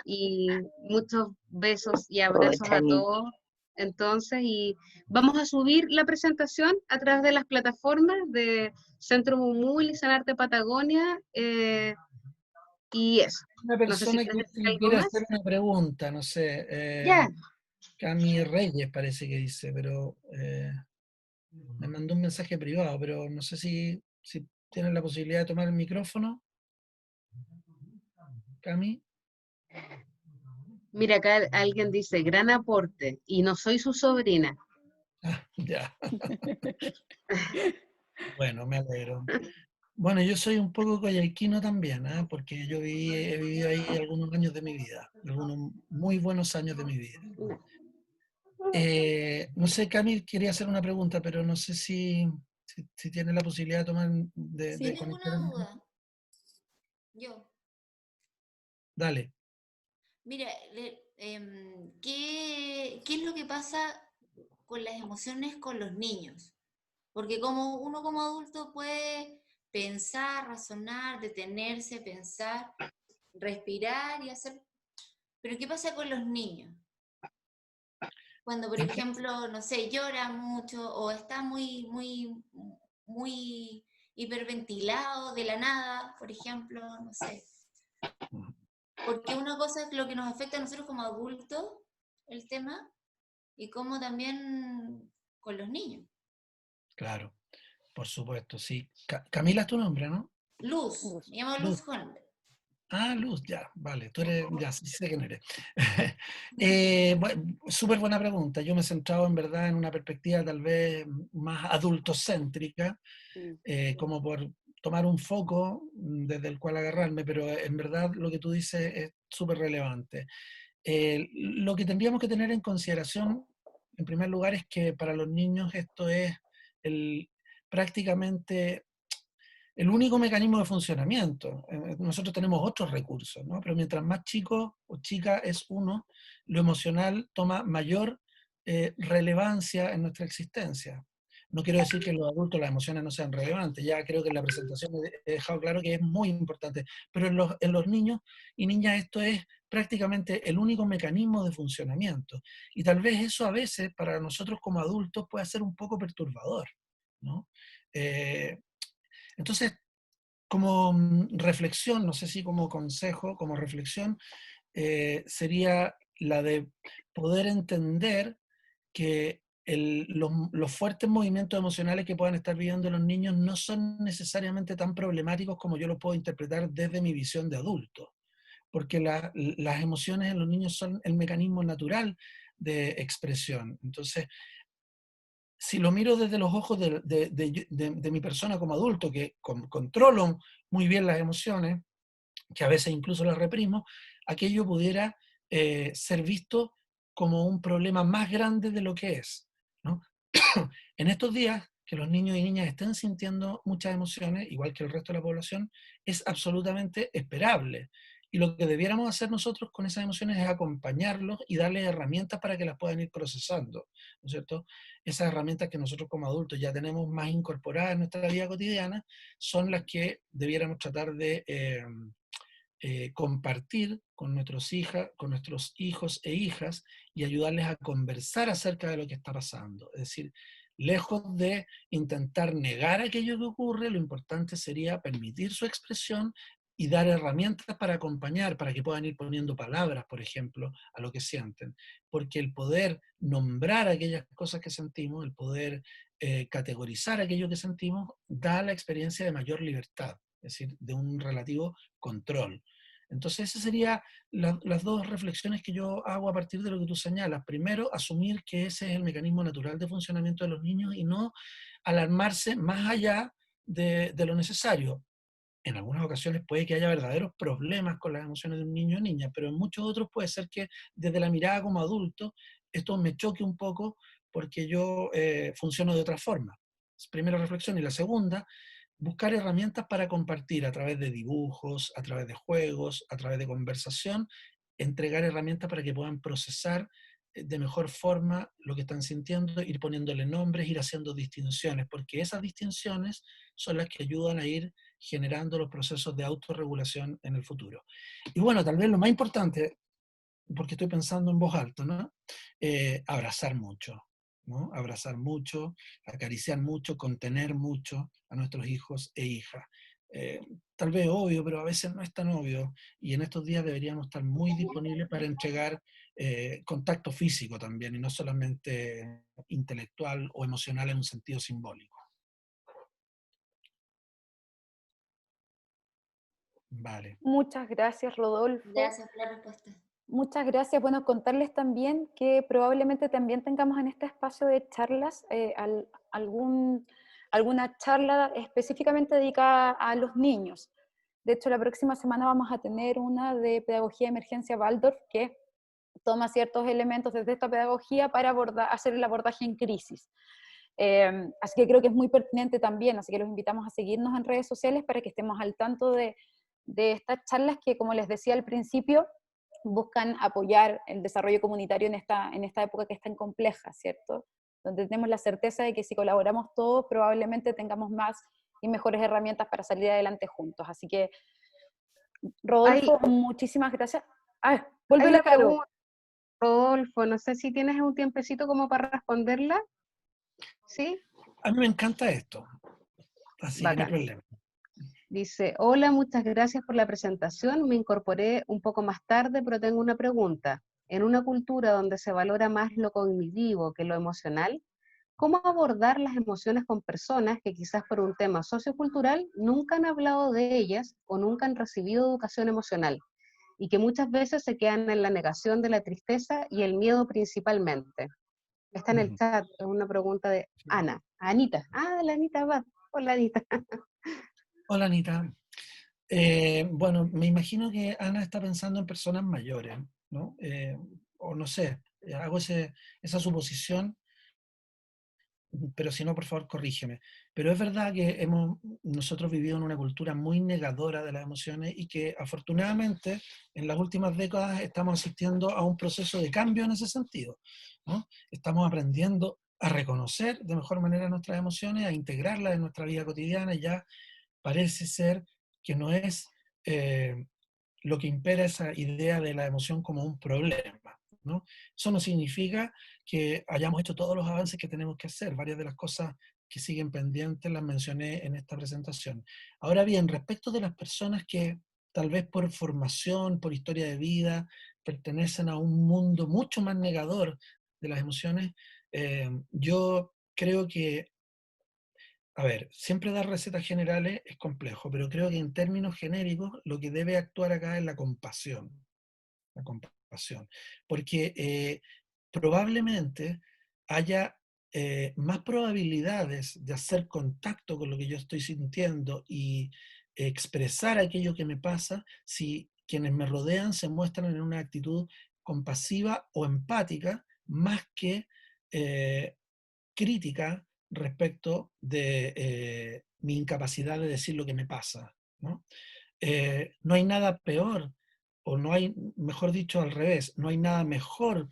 y muchos besos y abrazos a Chanito. todos. Entonces, y vamos a subir la presentación a través de las plataformas de Centro Mumul y Sanarte Patagonia, y eso. Una No sé si persona que quieres dice decir que algo quiere hacer más. una pregunta, no sé, Ya, Cami Reyes parece que dice, pero me mandó un mensaje privado, pero no sé si tienen la posibilidad de tomar el micrófono, Cami. mira, acá alguien dice, gran aporte, y no soy su sobrina. Ah, ya, bueno, me alegro. Bueno, yo soy un poco coyhaiquino también, ¿ah? Porque he vivido ahí algunos años de mi vida, algunos muy buenos años de mi vida. No sé, Cami quería hacer una pregunta, pero no sé si tiene la posibilidad de tomar, Sí, de tengo conectar una el micrófono. duda. Yo, Dale. mira, ¿qué es lo que pasa con las emociones con los niños? Porque como uno como adulto puede pensar, razonar, detenerse, pensar, respirar y hacer... Pero ¿qué pasa con los niños? Cuando, por ejemplo, no sé, llora mucho o está muy hiperventilado de la nada, por ejemplo, no sé. Porque una cosa es lo que nos afecta a nosotros como adultos, el tema, y cómo también con los niños. Claro, por supuesto, sí. Camila es tu nombre, ¿no? Luz, Luz. me llamo Luz. Luz Juan. Ah, Luz, ya, vale, tú eres, ya, sí sé quién eres. Súper buena pregunta. Yo me he centrado en verdad en una perspectiva tal vez más adultocéntrica, Mm. como por tomar un foco desde el cual agarrarme, pero en verdad lo que tú dices es súper relevante. Lo que tendríamos que tener en consideración, en primer lugar, es que para los niños esto es el, prácticamente el único mecanismo de funcionamiento. Nosotros tenemos otros recursos, ¿no? Pero mientras más chico o chica es uno, lo emocional toma mayor relevancia en nuestra existencia. No quiero decir que en los adultos las emociones no sean relevantes, ya creo que en la presentación he dejado claro que es muy importante, pero en los niños y niñas esto es prácticamente el único mecanismo de funcionamiento. Y tal vez eso a veces para nosotros como adultos puede ser un poco perturbador, ¿no? Eh, entonces, como reflexión, no sé si como consejo, como reflexión, sería la de poder entender que los fuertes movimientos emocionales que puedan estar viviendo los niños no son necesariamente tan problemáticos como yo lo puedo interpretar desde mi visión de adulto, porque las emociones en los niños son el mecanismo natural de expresión. Entonces, si lo miro desde los ojos de mi persona como adulto, que controlo muy bien las emociones, que a veces incluso las reprimo, aquello pudiera ser visto como un problema más grande de lo que es, ¿no? En estos días, que los niños y niñas estén sintiendo muchas emociones, igual que el resto de la población, es absolutamente esperable. Y lo que debiéramos hacer nosotros con esas emociones es acompañarlos y darles herramientas para que las puedan ir procesando, ¿no es cierto? Esas herramientas que nosotros como adultos ya tenemos más incorporadas en nuestra vida cotidiana son las que debiéramos tratar de compartir con con nuestros hijos e hijas y ayudarles a conversar acerca de lo que está pasando. Es decir, lejos de intentar negar aquello que ocurre, lo importante sería permitir su expresión y dar herramientas para acompañar, para que puedan ir poniendo palabras, por ejemplo, a lo que sienten. Porque el poder nombrar aquellas cosas que sentimos, el poder categorizar aquello que sentimos, da la experiencia de mayor libertad, es decir, de un relativo control. Entonces, esas serían las dos reflexiones que yo hago a partir de lo que tú señalas. Primero, asumir que ese es el mecanismo natural de funcionamiento de los niños y no alarmarse más allá de lo necesario. En algunas ocasiones puede que haya verdaderos problemas con las emociones de un niño o niña, pero en muchos otros puede ser que desde la mirada como adulto esto me choque un poco porque yo funciono de otra forma. Primera reflexión. Y la segunda, buscar herramientas para compartir a través de dibujos, a través de juegos, a través de conversación, entregar herramientas para que puedan procesar de mejor forma lo que están sintiendo, ir poniéndole nombres, ir haciendo distinciones, porque esas distinciones son las que ayudan a ir generando los procesos de autorregulación en el futuro. Y bueno, tal vez lo más importante, porque estoy pensando en voz alta, ¿no? Abrazar mucho, ¿no? Abrazar mucho, acariciar mucho, contener mucho a nuestros hijos e hijas. Eh, Tal vez obvio, pero a veces no es tan obvio. Y en estos días deberíamos estar muy disponibles para entregar contacto físico también, y no solamente intelectual o emocional en un sentido simbólico. Vale. Muchas gracias, Rodolfo. Gracias por la respuesta. Muchas gracias. Bueno, contarles también que probablemente también tengamos en este espacio de charlas alguna charla específicamente dedicada a los niños. De hecho, la próxima semana vamos a tener una de pedagogía de emergencia Waldorf que toma ciertos elementos desde esta pedagogía para hacer el abordaje en crisis. Así que creo que es muy pertinente también, así que los invitamos a seguirnos en redes sociales para que estemos al tanto de estas charlas que, como les decía al principio, buscan apoyar el desarrollo comunitario en esta época que es tan compleja, ¿cierto? Donde tenemos la certeza de que si colaboramos todos, probablemente tengamos más y mejores herramientas para salir adelante juntos. Así que, Rodolfo, muchísimas gracias. Vuelve la Caro. Rodolfo, no sé si tienes un tiempecito como para responderla. ¿Sí? A mí me encanta esto, así que no hay Bacán. problema. Dice, hola, muchas gracias por la presentación. Me incorporé un poco más tarde, pero tengo una pregunta. En una cultura donde se valora más lo cognitivo que lo emocional, ¿cómo abordar las emociones con personas que quizás por un tema sociocultural nunca han hablado de ellas o nunca han recibido educación emocional? Y que muchas veces se quedan en la negación de la tristeza y el miedo principalmente. Está en el chat, es una pregunta de Ana. Anita. La Anita va. Hola, Anita. Hola, Anita. Bueno, me imagino que Ana está pensando en personas mayores, ¿no? O no sé, hago esa suposición, pero si no, por favor, corrígeme. Pero es verdad que hemos nosotros vivido en una cultura muy negadora de las emociones y que afortunadamente en las últimas décadas estamos asistiendo a un proceso de cambio en ese sentido, ¿no? Estamos aprendiendo a reconocer de mejor manera nuestras emociones, a integrarlas en nuestra vida cotidiana, y ya parece ser que no es lo que impera esa idea de la emoción como un problema, ¿no? Eso no significa que hayamos hecho todos los avances que tenemos que hacer. Varias de las cosas que siguen pendientes las mencioné en esta presentación. Ahora bien, respecto de las personas que tal vez por formación, por historia de vida, pertenecen a un mundo mucho más negador de las emociones, yo creo que, a ver, siempre dar recetas generales es complejo, pero creo que en términos genéricos lo que debe actuar acá es la compasión. La compasión. Porque probablemente haya más probabilidades de hacer contacto con lo que yo estoy sintiendo y expresar aquello que me pasa si quienes me rodean se muestran en una actitud compasiva o empática más que eh, crítica respecto de mi incapacidad de decir lo que me pasa, ¿no? No hay nada peor, o no hay, mejor dicho al revés, no hay nada mejor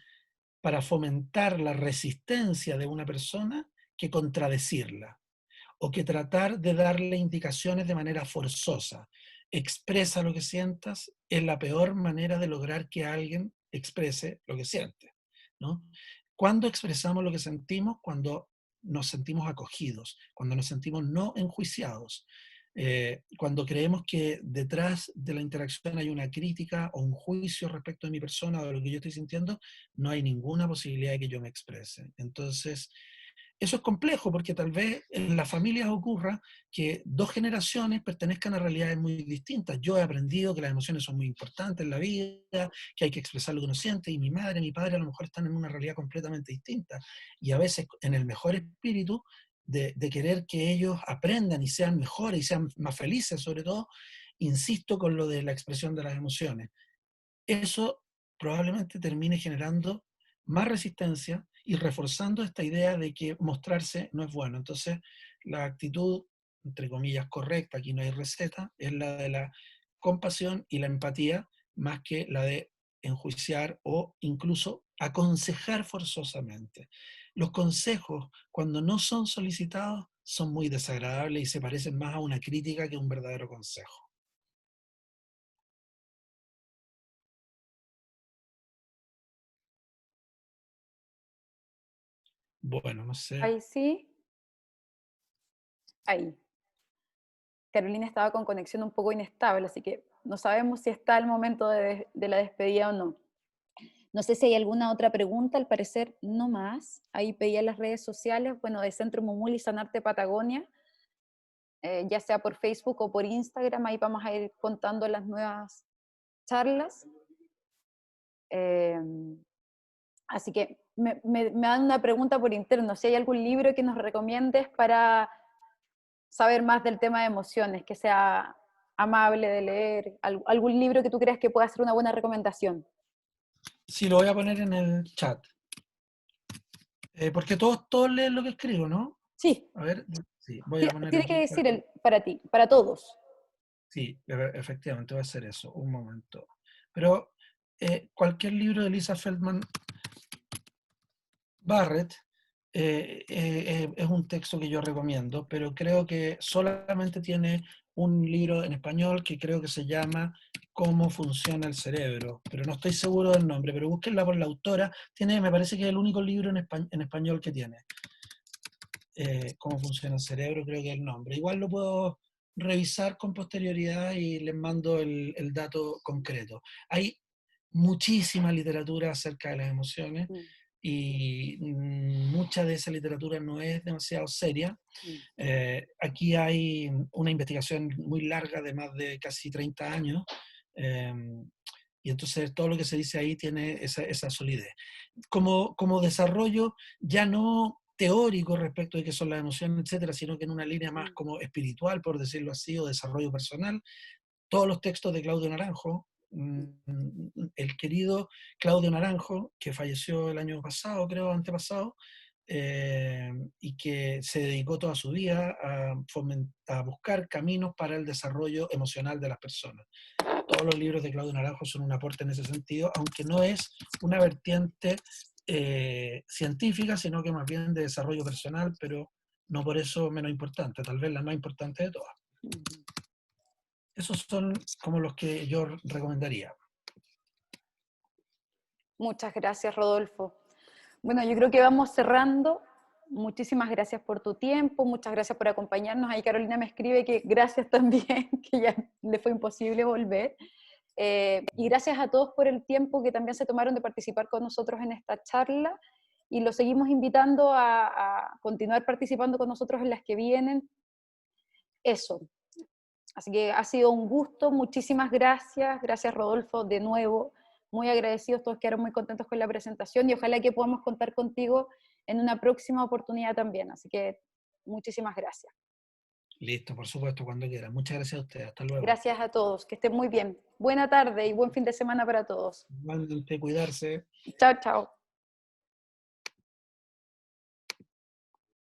para fomentar la resistencia de una persona que contradecirla, o que tratar de darle indicaciones de manera forzosa. expresa lo que sientas, es la peor manera de lograr que alguien exprese lo que siente, ¿no? ¿Cuándo expresamos lo que sentimos? Cuando nos sentimos acogidos, cuando nos sentimos no enjuiciados, cuando creemos que detrás de la interacción hay una crítica o un juicio respecto de mi persona o de lo que yo estoy sintiendo, no hay ninguna posibilidad de que yo me exprese. Entonces, eso es complejo porque tal vez en las familias ocurra que dos generaciones pertenezcan a realidades muy distintas. Yo he aprendido que las emociones son muy importantes en la vida, que hay que expresar lo que uno siente, y mi madre, mi padre a lo mejor están en una realidad completamente distinta. Y a veces en el mejor espíritu de querer que ellos aprendan y sean mejores y sean más felices sobre todo, insisto con lo de la expresión de las emociones. Eso probablemente termine generando más resistencia y reforzando esta idea de que mostrarse no es bueno. Entonces, la actitud, entre comillas, correcta, aquí no hay receta, es la de la compasión y la empatía, más que la de enjuiciar o incluso aconsejar forzosamente. Los consejos, cuando no son solicitados, son muy desagradables y se parecen más a una crítica que a un verdadero consejo. Bueno, no sé. Ahí sí, ahí. Carolina estaba con conexión un poco inestable, así que no sabemos si está el momento de la despedida o no. No sé si hay alguna otra pregunta, al parecer no más. Ahí pedía las redes sociales, bueno, de Centro Mumul y Sanarte Patagonia, ya sea por Facebook o por Instagram, ahí vamos a ir contando las nuevas charlas. Así que me dan una pregunta por interno, si hay algún libro que nos recomiendes para saber más del tema de emociones, que sea amable de leer, algún libro que tú creas que pueda ser una buena recomendación. Sí, lo voy a poner en el chat. Porque todos leen lo que escribo, ¿no? Sí, A ver, sí, voy a poner tiene que aquí. decir para ti, para todos. Sí, efectivamente voy a hacer eso, un momento. Pero cualquier libro de Lisa Feldman Barrett es un texto que yo recomiendo, pero creo que solamente tiene un libro en español que creo que se llama Cómo funciona el cerebro, pero no estoy seguro del nombre, pero búsquenla por la autora. Me parece que es el único libro en español que tiene. Cómo funciona el cerebro, creo que es el nombre. Igual lo puedo revisar con posterioridad y les mando el dato concreto. Hay muchísima literatura acerca de las emociones Mm, y mucha de esa literatura no es demasiado seria. mm. Aquí hay una investigación muy larga de más de casi 30 años, eh, y entonces todo lo que se dice ahí tiene esa solidez. Como desarrollo ya no teórico respecto de qué son las emociones, etcétera, sino que en una línea más como espiritual, por decirlo así, o desarrollo personal, todos los textos de Claudio Naranjo, el querido Claudio Naranjo, que falleció el año pasado, creo, antepasado, y que se dedicó toda su vida a buscar caminos para el desarrollo emocional de las personas. Todos los libros de Claudio Naranjo son un aporte en ese sentido, aunque no es una vertiente científica, sino que más bien de desarrollo personal, pero no por eso menos importante, tal vez la más importante de todas. Esos son como los que yo recomendaría. Muchas gracias, Rodolfo. Bueno, yo creo que vamos cerrando. Muchísimas gracias por tu tiempo, muchas gracias por acompañarnos. Ahí Carolina me escribe que gracias también, que ya le fue imposible volver. Y gracias a todos por el tiempo que también se tomaron de participar con nosotros en esta charla. Y los seguimos invitando a continuar participando con nosotros en las que vienen. Eso. Así que ha sido un gusto, muchísimas gracias. Gracias, Rodolfo, de nuevo. Muy agradecidos, todos quedaron muy contentos con la presentación y ojalá que podamos contar contigo en una próxima oportunidad también. Así que muchísimas gracias. Listo, por supuesto, cuando quieran. Muchas gracias a ustedes. Hasta luego. Gracias a todos, que estén muy bien. Buena tarde y buen fin de semana para todos. Igualmente, cuidarse. Chao, chao.